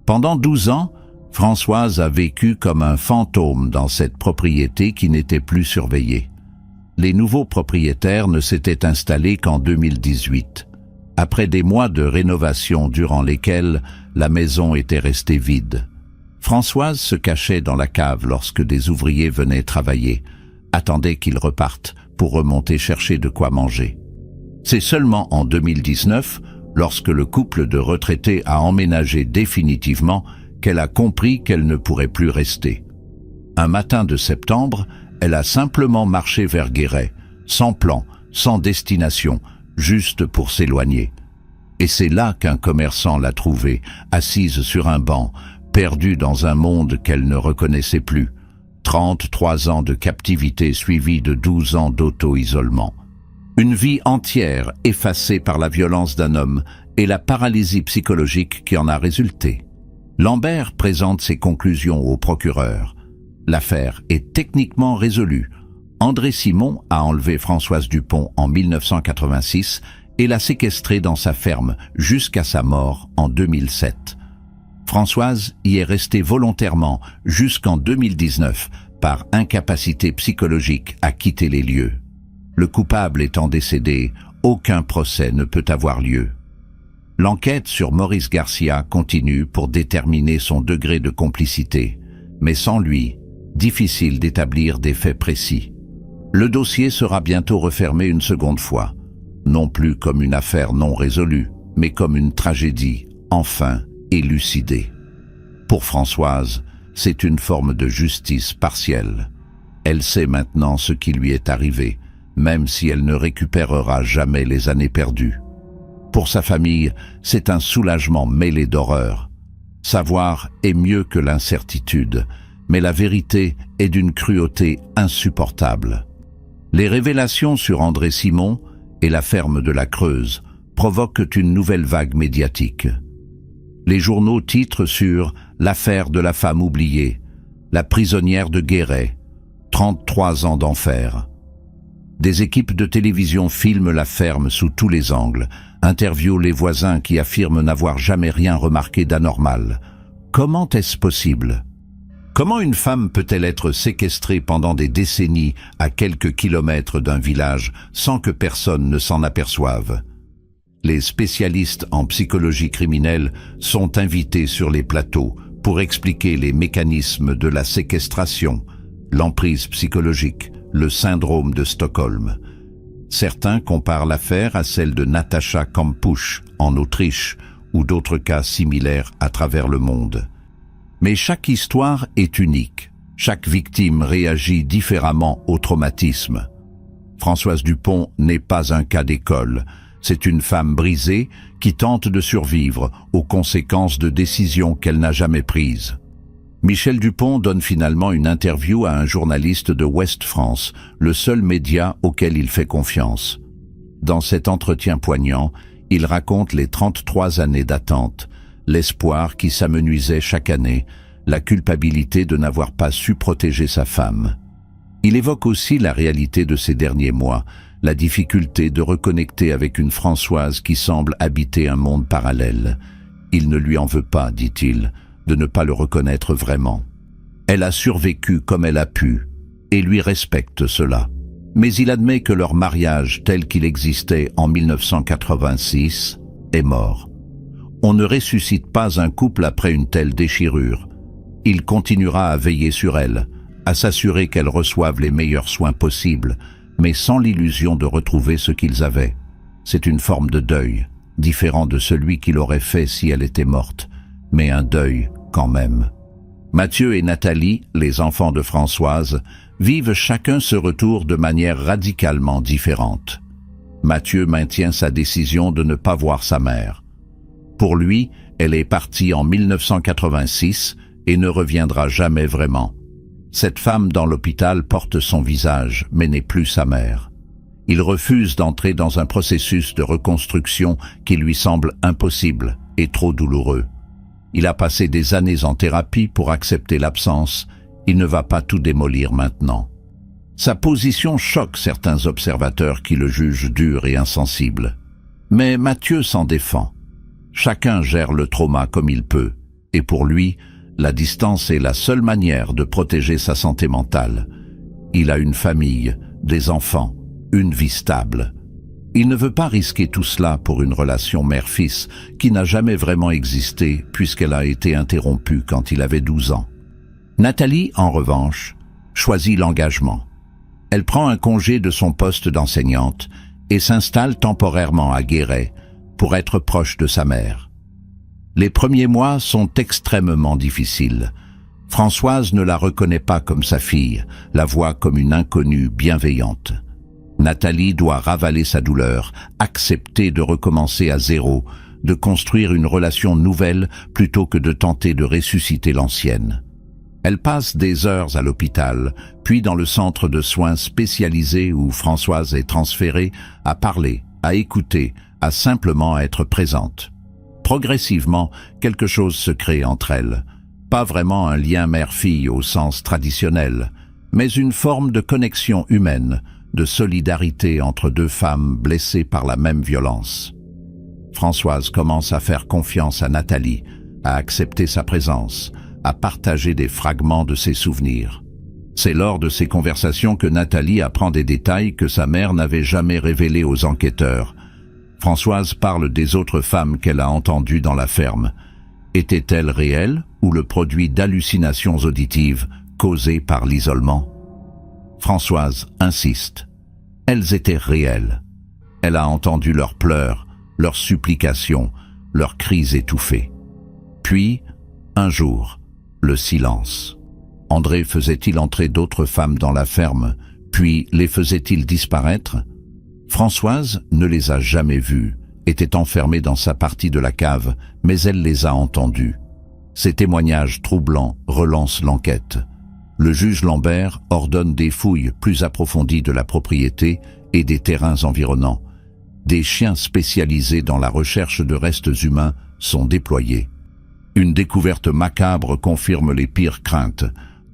Pendant 12 ans, Françoise a vécu comme un fantôme dans cette propriété qui n'était plus surveillée. Les nouveaux propriétaires ne s'étaient installés qu'en 2018, après des mois de rénovation durant lesquels la maison était restée vide. Françoise se cachait dans la cave lorsque des ouvriers venaient travailler, attendait qu'ils repartent pour remonter chercher de quoi manger. C'est seulement en 2019, lorsque le couple de retraités a emménagé définitivement, qu'elle a compris qu'elle ne pourrait plus rester. Un matin de septembre, elle a simplement marché vers Guéret, sans plan, sans destination, juste pour s'éloigner. Et c'est là qu'un commerçant l'a trouvée, assise sur un banc, perdue dans un monde qu'elle ne reconnaissait plus. 33 ans de captivité suivis de 12 ans d'auto-isolement. Une vie entière effacée par la violence d'un homme et la paralysie psychologique qui en a résulté. Lambert présente ses conclusions au procureur. L'affaire est techniquement résolue. André Simon a enlevé Françoise Dupont en 1986 et l'a séquestrée dans sa ferme jusqu'à sa mort en 2007. Françoise y est restée volontairement jusqu'en 2019 par incapacité psychologique à quitter les lieux. Le coupable étant décédé, aucun procès ne peut avoir lieu. L'enquête sur Maurice Garcia continue pour déterminer son degré de complicité, mais sans lui, difficile d'établir des faits précis. Le dossier sera bientôt refermé une seconde fois, non plus comme une affaire non résolue, mais comme une tragédie, enfin élucidée. Pour Françoise, c'est une forme de justice partielle. Elle sait maintenant ce qui lui est arrivé, même si elle ne récupérera jamais les années perdues. Pour sa famille, c'est un soulagement mêlé d'horreur. Savoir est mieux que l'incertitude, mais la vérité est d'une cruauté insupportable. Les révélations sur André Simon et la ferme de la Creuse provoquent une nouvelle vague médiatique. Les journaux titrent sur « L'affaire de la femme oubliée »,« La prisonnière de Guéret »,« 33 ans d'enfer ». Des équipes de télévision filment la ferme sous tous les angles, interviewent les voisins qui affirment n'avoir jamais rien remarqué d'anormal. Comment est-ce possible ? Comment une femme peut-elle être séquestrée pendant des décennies à quelques kilomètres d'un village sans que personne ne s'en aperçoive ? Les spécialistes en psychologie criminelle sont invités sur les plateaux pour expliquer les mécanismes de la séquestration, l'emprise psychologique, le syndrome de Stockholm. Certains comparent l'affaire à celle de Natascha Kampusch en Autriche ou d'autres cas similaires à travers le monde. Mais chaque histoire est unique. Chaque victime réagit différemment au traumatisme. Françoise Dupont n'est pas un cas d'école. C'est une femme brisée qui tente de survivre aux conséquences de décisions qu'elle n'a jamais prises. Michel Dupont donne finalement une interview à un journaliste de Ouest France, le seul média auquel il fait confiance. Dans cet entretien poignant, il raconte les 33 années d'attente, l'espoir qui s'amenuisait chaque année, la culpabilité de n'avoir pas su protéger sa femme. Il évoque aussi la réalité de ces derniers mois, la difficulté de reconnecter avec une Françoise qui semble habiter un monde parallèle. Il ne lui en veut pas, dit-il, de ne pas le reconnaître vraiment. Elle a survécu comme elle a pu, et lui respecte cela. Mais il admet que leur mariage tel qu'il existait en 1986 est mort. On ne ressuscite pas un couple après une telle déchirure. Il continuera à veiller sur elle, à s'assurer qu'elle reçoive les meilleurs soins possibles, mais sans l'illusion de retrouver ce qu'ils avaient. C'est une forme de deuil, différent de celui qu'il aurait fait si elle était morte, mais un deuil quand même. Mathieu et Nathalie, les enfants de Françoise, vivent chacun ce retour de manière radicalement différente. Mathieu maintient sa décision de ne pas voir sa mère. Pour lui, elle est partie en 1986 et ne reviendra jamais vraiment. Cette femme dans l'hôpital porte son visage, mais n'est plus sa mère. Il refuse d'entrer dans un processus de reconstruction qui lui semble impossible et trop douloureux. Il a passé des années en thérapie pour accepter l'absence. Il ne va pas tout démolir maintenant. Sa position choque certains observateurs qui le jugent dur et insensible. Mais Mathieu s'en défend. Chacun gère le trauma comme il peut, et pour lui, la distance est la seule manière de protéger sa santé mentale. Il a une famille, des enfants, une vie stable. Il ne veut pas risquer tout cela pour une relation mère-fils qui n'a jamais vraiment existé puisqu'elle a été interrompue quand il avait 12 ans. Nathalie, en revanche, choisit l'engagement. Elle prend un congé de son poste d'enseignante et s'installe temporairement à Guéret pour être proche de sa mère. Les premiers mois sont extrêmement difficiles. Françoise ne la reconnaît pas comme sa fille, la voit comme une inconnue bienveillante. Nathalie doit ravaler sa douleur, accepter de recommencer à zéro, de construire une relation nouvelle plutôt que de tenter de ressusciter l'ancienne. Elle passe des heures à l'hôpital, puis dans le centre de soins spécialisé où Françoise est transférée, à parler, à écouter, à simplement être présente. Progressivement, quelque chose se crée entre elles. Pas vraiment un lien mère-fille au sens traditionnel, mais une forme de connexion humaine, de solidarité entre deux femmes blessées par la même violence. Françoise commence à faire confiance à Nathalie, à accepter sa présence, à partager des fragments de ses souvenirs. C'est lors de ces conversations que Nathalie apprend des détails que sa mère n'avait jamais révélés aux enquêteurs. Françoise parle des autres femmes qu'elle a entendues dans la ferme. Étaient-elles réelles ou le produit d'hallucinations auditives causées par l'isolement ? Françoise insiste. Elles étaient réelles. Elle a entendu leurs pleurs, leurs supplications, leurs cris étouffés. Puis, un jour, le silence. André faisait-il entrer d'autres femmes dans la ferme, Puis les faisait-il disparaître? Françoise ne les a jamais vus, était enfermée dans sa partie de la cave, mais elle les a entendus. Ces témoignages troublants relancent l'enquête. Le juge Lambert ordonne des fouilles plus approfondies de la propriété et des terrains environnants. Des chiens spécialisés dans la recherche de restes humains sont déployés. Une découverte macabre confirme les pires craintes.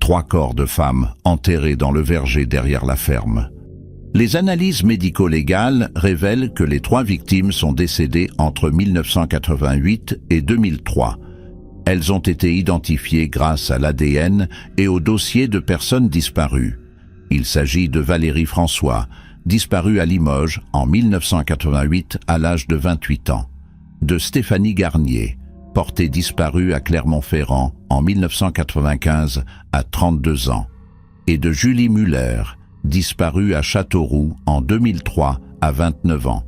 3 corps de femmes enterrés dans le verger derrière la ferme. Les analyses médico-légales révèlent que les 3 victimes sont décédées entre 1988 et 2003. Elles ont été identifiées grâce à l'ADN et au dossier de personnes disparues. Il s'agit de Valérie François, disparue à Limoges en 1988 à l'âge de 28 ans, de Stéphanie Garnier, portée disparue à Clermont-Ferrand en 1995 à 32 ans, et de Julie Muller, disparue à Châteauroux en 2003 à 29 ans.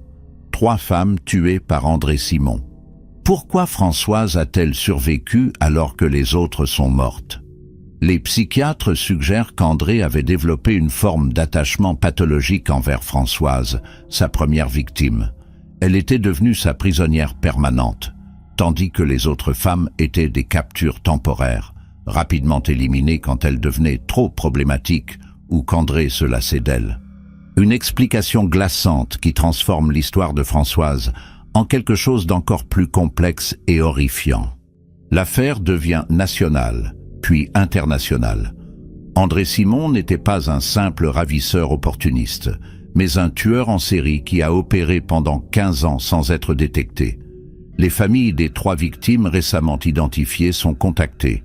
3 femmes tuées par André Simon. Pourquoi Françoise a-t-elle survécu alors que les autres sont mortes? Les psychiatres suggèrent qu'André avait développé une forme d'attachement pathologique envers Françoise, sa première victime. Elle était devenue sa prisonnière permanente, tandis que les autres femmes étaient des captures temporaires, rapidement éliminées quand elles devenaient trop problématiques ou qu'André se lassait d'elles. Une explication glaçante qui transforme l'histoire de Françoise en quelque chose d'encore plus complexe et horrifiant. L'affaire devient nationale, puis internationale. André Simon n'était pas un simple ravisseur opportuniste, mais un tueur en série qui a opéré pendant 15 ans sans être détecté. Les familles des 3 victimes récemment identifiées sont contactées.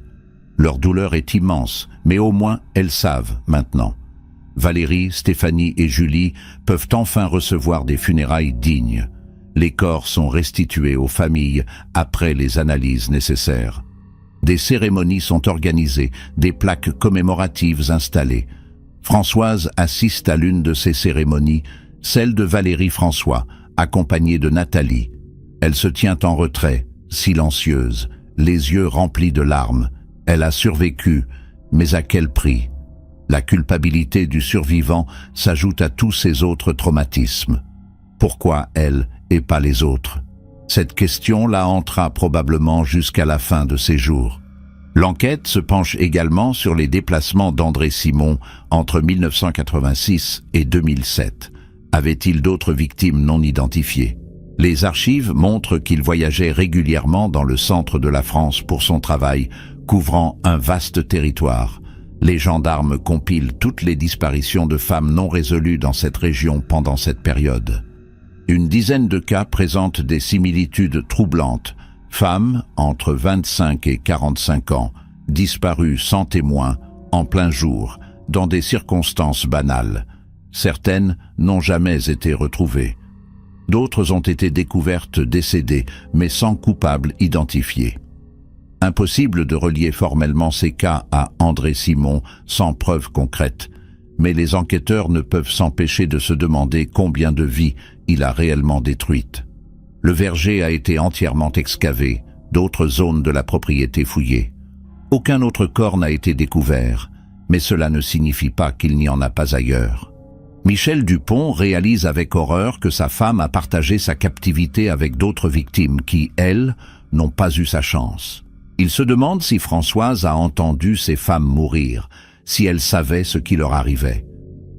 Leur douleur est immense, mais au moins elles savent maintenant. Valérie, Stéphanie et Julie peuvent enfin recevoir des funérailles dignes. Les corps sont restitués aux familles après les analyses nécessaires. Des cérémonies sont organisées, des plaques commémoratives installées. Françoise assiste à l'une de ces cérémonies, celle de Valérie François, accompagnée de Nathalie. Elle se tient en retrait, silencieuse, les yeux remplis de larmes. Elle a survécu, mais à quel prix? La culpabilité du survivant s'ajoute à tous ses autres traumatismes. Pourquoi elle et pas les autres? Cette question la hantera probablement jusqu'à la fin de ses jours. L'enquête se penche également sur les déplacements d'André Simon entre 1986 et 2007. Avait-il d'autres victimes non identifiées? Les archives montrent qu'il voyageait régulièrement dans le centre de la France pour son travail, couvrant un vaste territoire. Les gendarmes compilent toutes les disparitions de femmes non résolues dans cette région pendant cette période. Une dizaine de cas présentent des similitudes troublantes. Femmes entre 25 et 45 ans, disparues sans témoin, en plein jour, dans des circonstances banales. Certaines n'ont jamais été retrouvées. D'autres ont été découvertes décédées, mais sans coupable identifié. Impossible de relier formellement ces cas à André Simon sans preuve concrète, mais les enquêteurs ne peuvent s'empêcher de se demander combien de vies il a réellement détruites. Le verger a été entièrement excavé, d'autres zones de la propriété fouillées. Aucun autre corps n'a été découvert, mais cela ne signifie pas qu'il n'y en a pas ailleurs. Michel Dupont réalise avec horreur que sa femme a partagé sa captivité avec d'autres victimes qui, elles, n'ont pas eu sa chance. Il se demande si Françoise a entendu ces femmes mourir, si elle savait ce qui leur arrivait.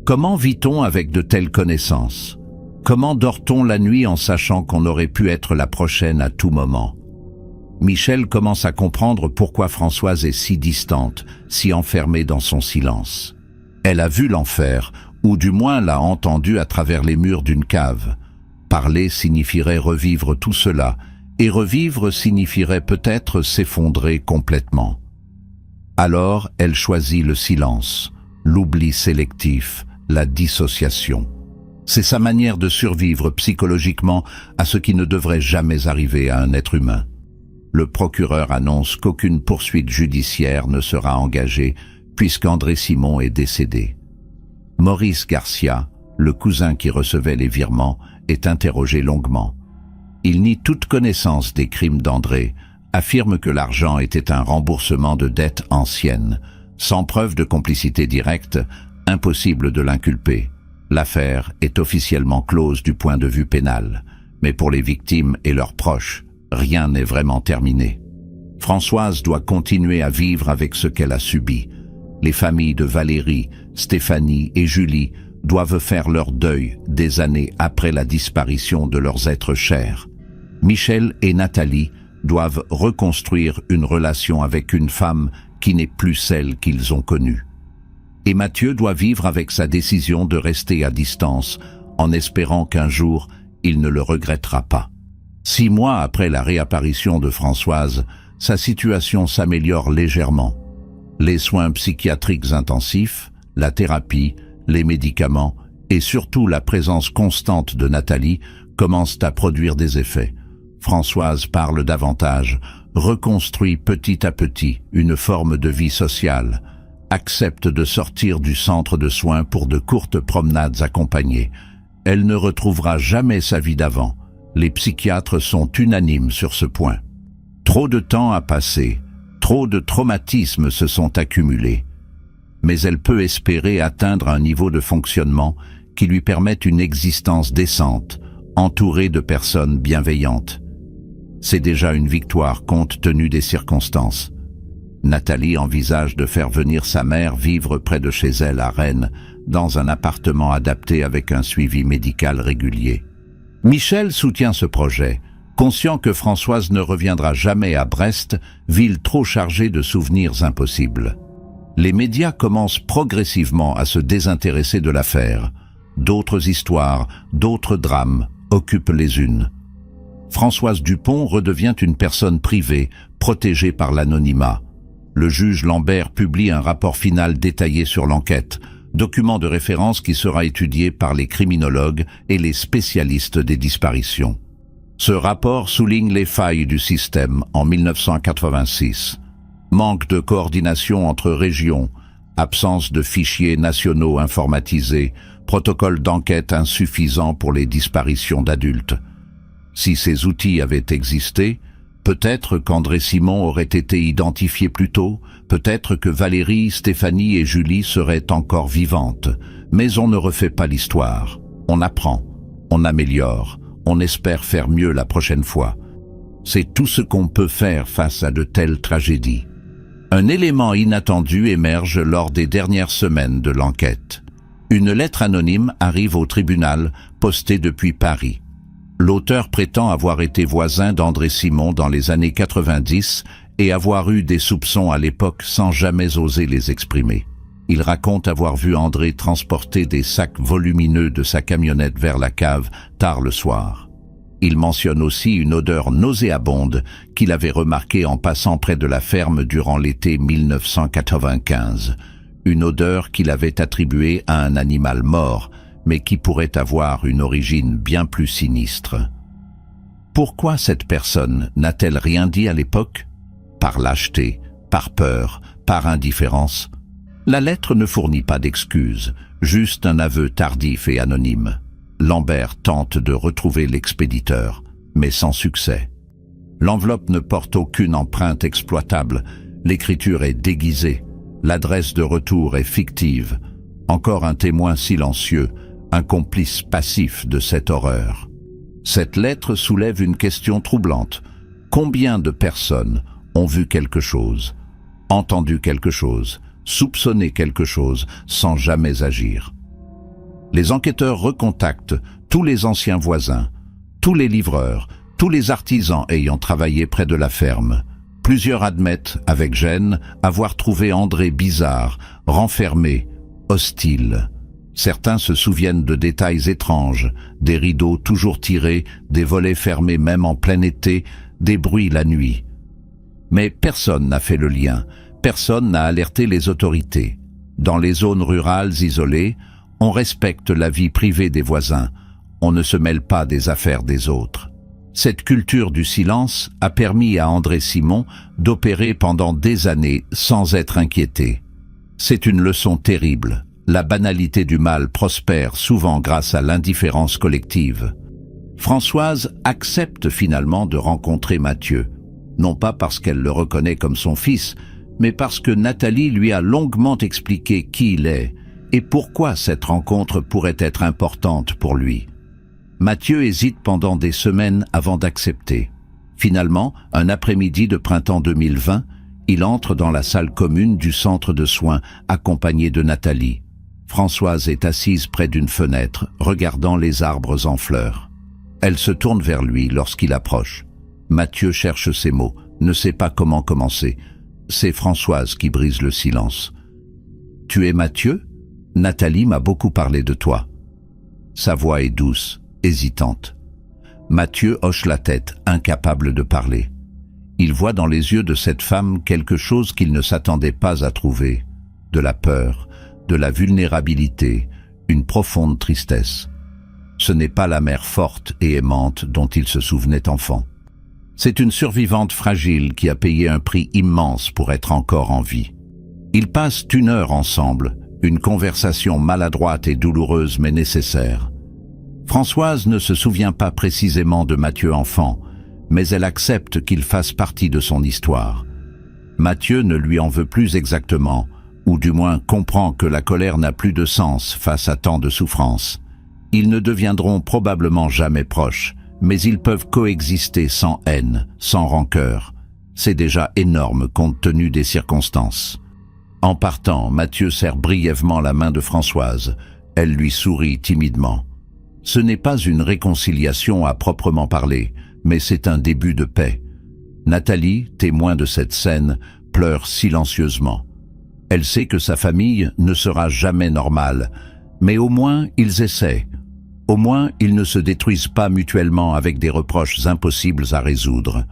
Comment vit-on avec de telles connaissances? Comment dort-on la nuit en sachant qu'on aurait pu être la prochaine à tout moment? Michel commence à comprendre pourquoi Françoise est si distante, si enfermée dans son silence. Elle a vu l'enfer, ou du moins l'a entendu à travers les murs d'une cave. Parler signifierait revivre tout cela, et revivre signifierait peut-être s'effondrer complètement. Alors, elle choisit le silence, l'oubli sélectif, la dissociation. C'est sa manière de survivre psychologiquement à ce qui ne devrait jamais arriver à un être humain. Le procureur annonce qu'aucune poursuite judiciaire ne sera engagée puisqu'André Simon est décédé. Maurice Garcia, le cousin qui recevait les virements, est interrogé longuement. Il nie toute connaissance des crimes d'André, affirme que l'argent était un remboursement de dettes anciennes. Sans preuve de complicité directe, Impossible de l'inculper. L'affaire est officiellement close du point de vue pénal. Mais pour les victimes et leurs proches, rien n'est vraiment terminé. Françoise doit continuer à vivre avec ce qu'elle a subi. Les familles de Valérie, Stéphanie et Julie doivent faire leur deuil des années après la disparition de leurs êtres chers. Michel et Nathalie doivent reconstruire une relation avec une femme qui n'est plus celle qu'ils ont connue. Et Mathieu doit vivre avec sa décision de rester à distance, en espérant qu'un jour, il ne le regrettera pas. 6 mois après la réapparition de Françoise, sa situation s'améliore légèrement. Les soins psychiatriques intensifs, la thérapie, les médicaments et surtout la présence constante de Nathalie commencent à produire des effets. Françoise parle davantage, reconstruit petit à petit une forme de vie sociale, accepte de sortir du centre de soins pour de courtes promenades accompagnées. Elle ne retrouvera jamais sa vie d'avant. Les psychiatres sont unanimes sur ce point. Trop de temps a passé, trop de traumatismes se sont accumulés. Mais elle peut espérer atteindre un niveau de fonctionnement qui lui permette une existence décente, entourée de personnes bienveillantes. C'est déjà une victoire compte tenu des circonstances. Nathalie envisage de faire venir sa mère vivre près de chez elle à Rennes, dans un appartement adapté avec un suivi médical régulier. Michel soutient ce projet, conscient que Françoise ne reviendra jamais à Brest, ville trop chargée de souvenirs impossibles. Les médias commencent progressivement à se désintéresser de l'affaire. D'autres histoires, d'autres drames occupent les unes. Françoise Dupont redevient une personne privée, protégée par l'anonymat. Le juge Lambert publie un rapport final détaillé sur l'enquête, document de référence qui sera étudié par les criminologues et les spécialistes des disparitions. Ce rapport souligne les failles du système en 1986. Manque de coordination entre régions, absence de fichiers nationaux informatisés, protocole d'enquête insuffisant pour les disparitions d'adultes. Si ces outils avaient existé, peut-être qu'André Simon aurait été identifié plus tôt, peut-être que Valérie, Stéphanie et Julie seraient encore vivantes. Mais on ne refait pas l'histoire. On apprend, on améliore, on espère faire mieux la prochaine fois. C'est tout ce qu'on peut faire face à de telles tragédies. Un élément inattendu émerge lors des dernières semaines de l'enquête. Une lettre anonyme arrive au tribunal, postée depuis Paris. L'auteur prétend avoir été voisin d'André Simon dans les années 90 et avoir eu des soupçons à l'époque sans jamais oser les exprimer. Il raconte avoir vu André transporter des sacs volumineux de sa camionnette vers la cave tard le soir. Il mentionne aussi une odeur nauséabonde qu'il avait remarquée en passant près de la ferme durant l'été 1995. Une odeur qu'il avait attribuée à un animal mort, mais qui pourrait avoir une origine bien plus sinistre. Pourquoi cette personne n'a-t-elle rien dit à l'époque? Par lâcheté, par peur, par indifférence? La lettre ne fournit pas d'excuses, juste un aveu tardif et anonyme. Lambert tente de retrouver l'expéditeur, mais sans succès. L'enveloppe ne porte aucune empreinte exploitable, l'écriture est déguisée, l'adresse de retour est fictive. Encore un témoin silencieux, un complice passif de cette horreur. Cette lettre soulève une question troublante. Combien de personnes ont vu quelque chose, entendu quelque chose, soupçonné quelque chose, sans jamais agir? Les enquêteurs recontactent tous les anciens voisins, tous les livreurs, tous les artisans ayant travaillé près de la ferme. Plusieurs admettent, avec gêne, avoir trouvé André bizarre, renfermé, hostile. Certains se souviennent de détails étranges, des rideaux toujours tirés, des volets fermés même en plein été, des bruits la nuit. Mais personne n'a fait le lien, personne n'a alerté les autorités. Dans les zones rurales isolées, on respecte la vie privée des voisins, on ne se mêle pas des affaires des autres. Cette culture du silence a permis à André Simon d'opérer pendant des années sans être inquiété. C'est une leçon terrible. La banalité du mal prospère souvent grâce à l'indifférence collective. Françoise accepte finalement de rencontrer Mathieu, non pas parce qu'elle le reconnaît comme son fils, mais parce que Nathalie lui a longuement expliqué qui il est, Et pourquoi cette rencontre pourrait être importante pour lui? Mathieu hésite pendant des semaines avant d'accepter. Finalement, un après-midi de printemps 2020, il entre dans la salle commune du centre de soins, accompagné de Nathalie. Françoise est assise près d'une fenêtre, regardant les arbres en fleurs. Elle se tourne vers lui lorsqu'il approche. Mathieu cherche ses mots, ne sait pas comment commencer. C'est Françoise qui brise le silence. « Tu es Mathieu ? Nathalie m'a beaucoup parlé de toi. » Sa voix est douce, hésitante. Mathieu hoche la tête, incapable de parler. Il voit dans les yeux de cette femme quelque chose qu'il ne s'attendait pas à trouver. De la peur, de la vulnérabilité, une profonde tristesse. Ce n'est pas la mère forte et aimante dont il se souvenait enfant. C'est une survivante fragile qui a payé un prix immense pour être encore en vie. Ils passent 1 heure ensemble, une conversation maladroite et douloureuse mais nécessaire. Françoise ne se souvient pas précisément de Mathieu enfant, mais elle accepte qu'il fasse partie de son histoire. Mathieu ne lui en veut plus exactement, ou du moins comprend que la colère n'a plus de sens face à tant de souffrance. Ils ne deviendront probablement jamais proches, mais ils peuvent coexister sans haine, sans rancœur. C'est déjà énorme compte tenu des circonstances. En partant, Mathieu serre brièvement la main de Françoise. Elle lui sourit timidement. Ce n'est pas une réconciliation à proprement parler, mais c'est un début de paix. Nathalie, témoin de cette scène, pleure silencieusement. Elle sait que sa famille ne sera jamais normale, mais au moins ils essaient. Au moins ils ne se détruisent pas mutuellement avec des reproches impossibles à résoudre.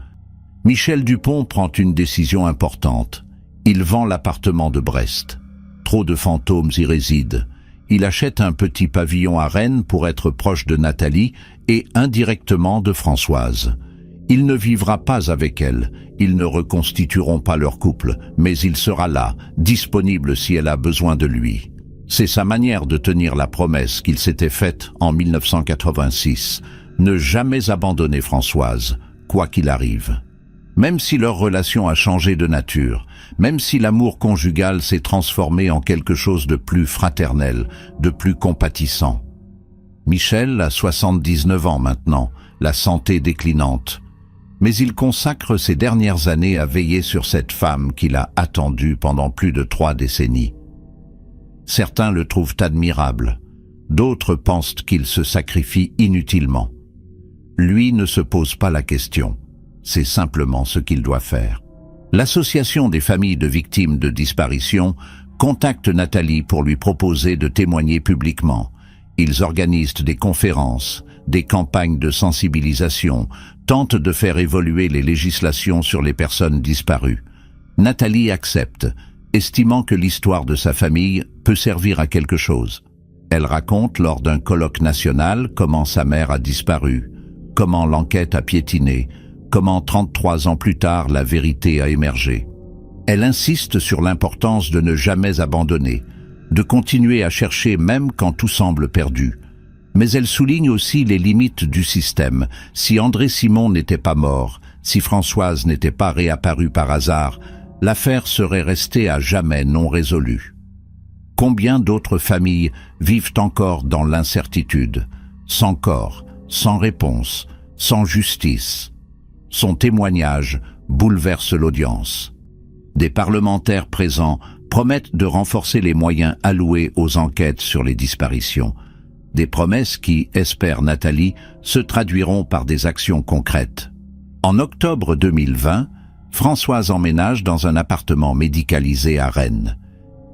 Michel Dupont prend une décision importante. Il vend l'appartement de Brest. Trop de fantômes y résident. Il achète un petit pavillon à Rennes pour être proche de Nathalie et indirectement de Françoise. Il ne vivra pas avec elle, ils ne reconstitueront pas leur couple, mais il sera là, disponible si elle a besoin de lui. C'est sa manière de tenir la promesse qu'il s'était faite en 1986, ne jamais abandonner Françoise, quoi qu'il arrive. Même si leur relation a changé de nature, même si l'amour conjugal s'est transformé en quelque chose de plus fraternel, de plus compatissant. Michel a 79 ans maintenant, la santé déclinante. Mais il consacre ses dernières années à veiller sur cette femme qu'il a attendue pendant plus de 3 décennies. Certains le trouvent admirable, d'autres pensent qu'il se sacrifie inutilement. Lui ne se pose pas la question, c'est simplement ce qu'il doit faire. L'Association des familles de victimes de disparition contacte Nathalie pour lui proposer de témoigner publiquement. Ils organisent des conférences, des campagnes de sensibilisation, tentent de faire évoluer les législations sur les personnes disparues. Nathalie accepte, estimant que l'histoire de sa famille peut servir à quelque chose. Elle raconte lors d'un colloque national comment sa mère a disparu, comment l'enquête a piétiné, comment 33 ans plus tard la vérité a émergé. Elle insiste sur l'importance de ne jamais abandonner, de continuer à chercher même quand tout semble perdu. Mais elle souligne aussi les limites du système. Si André Simon n'était pas mort, si Françoise n'était pas réapparue par hasard, l'affaire serait restée à jamais non résolue. Combien d'autres familles vivent encore dans l'incertitude, sans corps, sans réponse, sans justice? Son témoignage bouleverse l'audience. Des parlementaires présents promettent de renforcer les moyens alloués aux enquêtes sur les disparitions. Des promesses qui, espère Nathalie, se traduiront par des actions concrètes. En octobre 2020, Françoise emménage dans un appartement médicalisé à Rennes.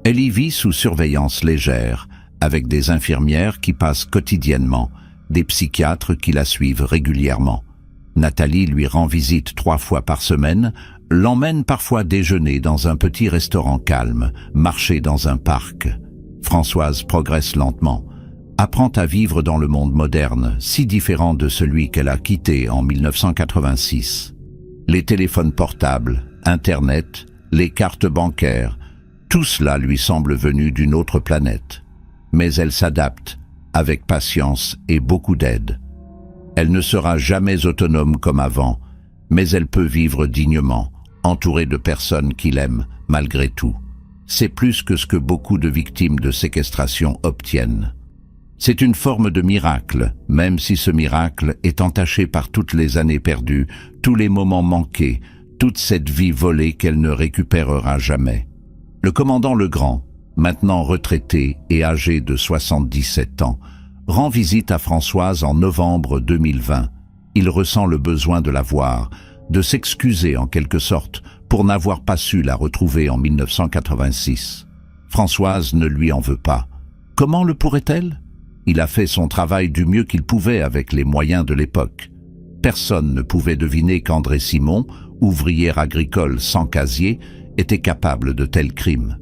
Elle y vit sous surveillance légère, avec des infirmières qui passent quotidiennement, des psychiatres qui la suivent régulièrement. Nathalie lui rend visite 3 fois par semaine, l'emmène parfois déjeuner dans un petit restaurant calme, marcher dans un parc. Françoise progresse lentement, apprend à vivre dans le monde moderne, si différent de celui qu'elle a quitté en 1986. Les téléphones portables, Internet, les cartes bancaires, tout cela lui semble venu d'une autre planète. Mais elle s'adapte, avec patience et beaucoup d'aide. Elle ne sera jamais autonome comme avant, mais elle peut vivre dignement, entourée de personnes qui l'aiment malgré tout. c'est plus que ce que beaucoup de victimes de séquestration obtiennent. C'est une forme de miracle, même si ce miracle est entaché par toutes les années perdues, tous les moments manqués, toute cette vie volée qu'elle ne récupérera jamais. Le commandant Legrand, maintenant retraité et âgé de 77 ans, rend visite à Françoise en novembre 2020. Il ressent le besoin de la voir, de s'excuser en quelque sorte pour n'avoir pas su la retrouver en 1986. Françoise ne lui en veut pas. Comment le pourrait-elle ? Il a fait son travail du mieux qu'il pouvait avec les moyens de l'époque. Personne ne pouvait deviner qu'André Simon, ouvrier agricole sans casier, était capable de tels crimes.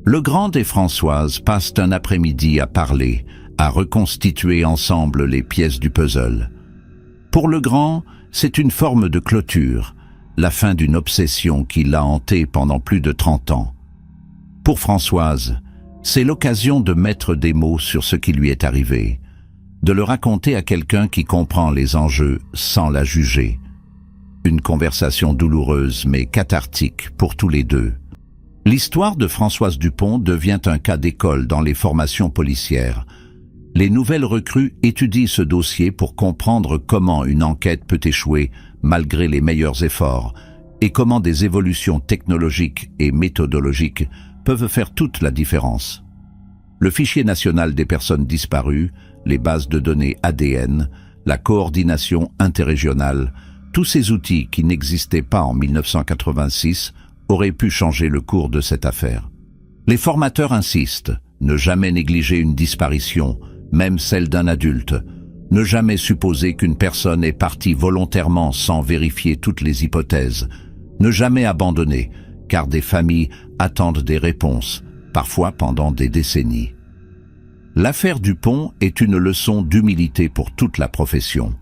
Legrand et Françoise passent un après-midi à parler, à reconstituer ensemble les pièces du puzzle. Pour Legrand, c'est une forme de clôture, la fin d'une obsession qui l'a hanté pendant plus de 30 ans. Pour Françoise, c'est l'occasion de mettre des mots sur ce qui lui est arrivé, de le raconter à quelqu'un qui comprend les enjeux sans la juger. Une conversation douloureuse mais cathartique pour tous les deux. L'histoire de Françoise Dupont devient un cas d'école dans les formations policières. Les nouvelles recrues étudient ce dossier pour comprendre comment une enquête peut échouer malgré les meilleurs efforts et comment des évolutions technologiques et méthodologiques peuvent faire toute la différence. Le fichier national des personnes disparues, les bases de données ADN, la coordination interrégionale, tous ces outils qui n'existaient pas en 1986 auraient pu changer le cours de cette affaire. Les formateurs insistent, ne jamais négliger une disparition, même celle d'un adulte, ne jamais supposer qu'une personne est partie volontairement sans vérifier toutes les hypothèses, ne jamais abandonner, car des familles attendent des réponses, parfois pendant des décennies. L'affaire Dupont est une leçon d'humilité pour toute la profession,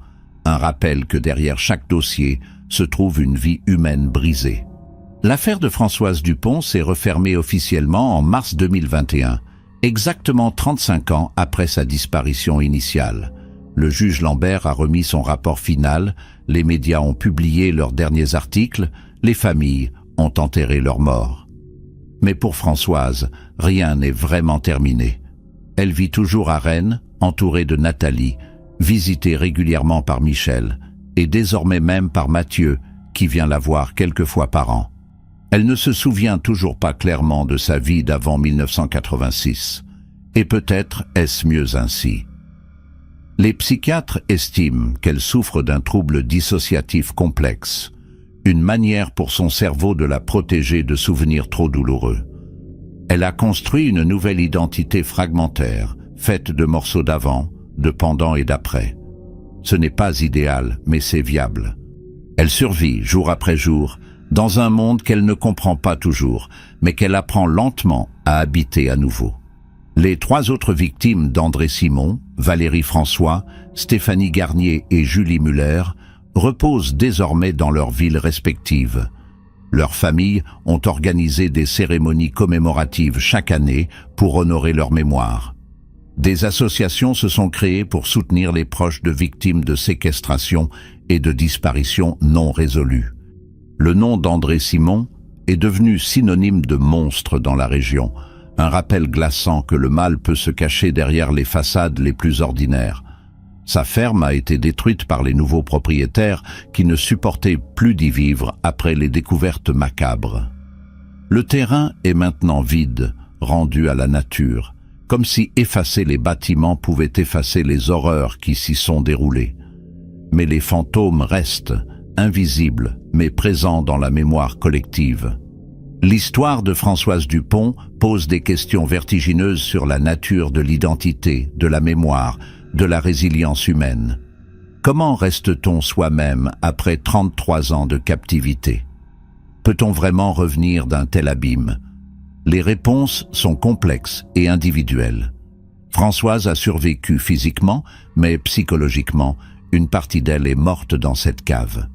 un rappel que derrière chaque dossier se trouve une vie humaine brisée. L'affaire de Françoise Dupont s'est refermée officiellement en mars 2021, exactement 35 ans après sa disparition initiale. Le juge Lambert a remis son rapport final, les médias ont publié leurs derniers articles, les familles ont enterré leurs morts. Mais pour Françoise, rien n'est vraiment terminé. Elle vit toujours à Rennes, entourée de Nathalie, visitée régulièrement par Michel, et désormais même par Mathieu, qui vient la voir quelques fois par an. Elle ne se souvient toujours pas clairement de sa vie d'avant 1986, et peut-être est-ce mieux ainsi. Les psychiatres estiment qu'elle souffre d'un trouble dissociatif complexe, une manière pour son cerveau de la protéger de souvenirs trop douloureux. Elle a construit une nouvelle identité fragmentaire, faite de morceaux d'avant, de pendant et d'après. Ce n'est pas idéal, mais c'est viable. Elle survit, jour après jour, dans un monde qu'elle ne comprend pas toujours, mais qu'elle apprend lentement à habiter à nouveau. Les 3 autres victimes d'André Simon, Valérie François, Stéphanie Garnier et Julie Muller, reposent désormais dans leurs villes respectives. Leurs familles ont organisé des cérémonies commémoratives chaque année pour honorer leur mémoire. Des associations se sont créées pour soutenir les proches de victimes de séquestration et de disparitions non résolues. Le nom d'André Simon est devenu synonyme de monstre dans la région, un rappel glaçant que le mal peut se cacher derrière les façades les plus ordinaires. Sa ferme a été détruite par les nouveaux propriétaires qui ne supportaient plus d'y vivre après les découvertes macabres. Le terrain est maintenant vide, rendu à la nature, comme si effacer les bâtiments pouvait effacer les horreurs qui s'y sont déroulées. Mais les fantômes restent, invisibles, mais présents dans la mémoire collective. L'histoire de Françoise Dupont pose des questions vertigineuses sur la nature de l'identité, de la mémoire, de la résilience humaine. Comment reste-t-on soi-même après 33 ans de captivité? Peut-on vraiment revenir d'un tel abîme? Les réponses sont complexes et individuelles. Françoise a survécu physiquement, mais psychologiquement, une partie d'elle est morte dans cette cave.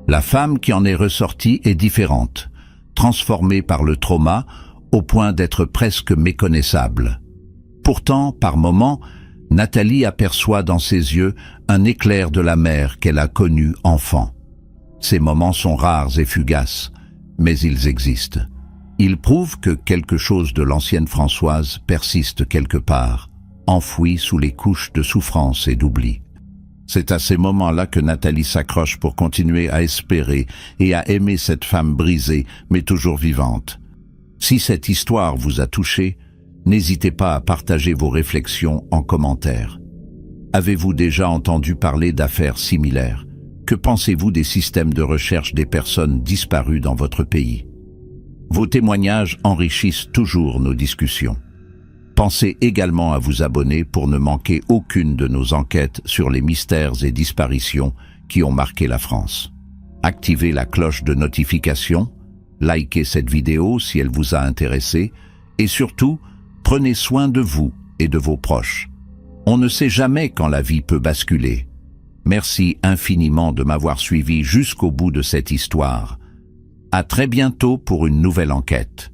La femme qui en est ressortie est différente, transformée par le trauma au point d'être presque méconnaissable. Pourtant, par moments, Nathalie aperçoit dans ses yeux un éclair de la mère qu'elle a connue enfant. Ces moments sont rares et fugaces, mais ils existent. Il prouve que quelque chose de l'ancienne Françoise persiste quelque part, enfoui sous les couches de souffrance et d'oubli. C'est à ces moments-là que Nathalie s'accroche pour continuer à espérer et à aimer cette femme brisée, mais toujours vivante. Si cette histoire vous a touché, n'hésitez pas à partager vos réflexions en commentaire. Avez-vous déjà entendu parler d'affaires similaires? Que pensez-vous des systèmes de recherche des personnes disparues dans votre pays? Vos témoignages enrichissent toujours nos discussions. Pensez également à vous abonner pour ne manquer aucune de nos enquêtes sur les mystères et disparitions qui ont marqué la France. Activez la cloche de notification, likez cette vidéo si elle vous a intéressé et surtout, prenez soin de vous et de vos proches. On ne sait jamais quand la vie peut basculer. Merci infiniment de m'avoir suivi jusqu'au bout de cette histoire. À très bientôt pour une nouvelle enquête.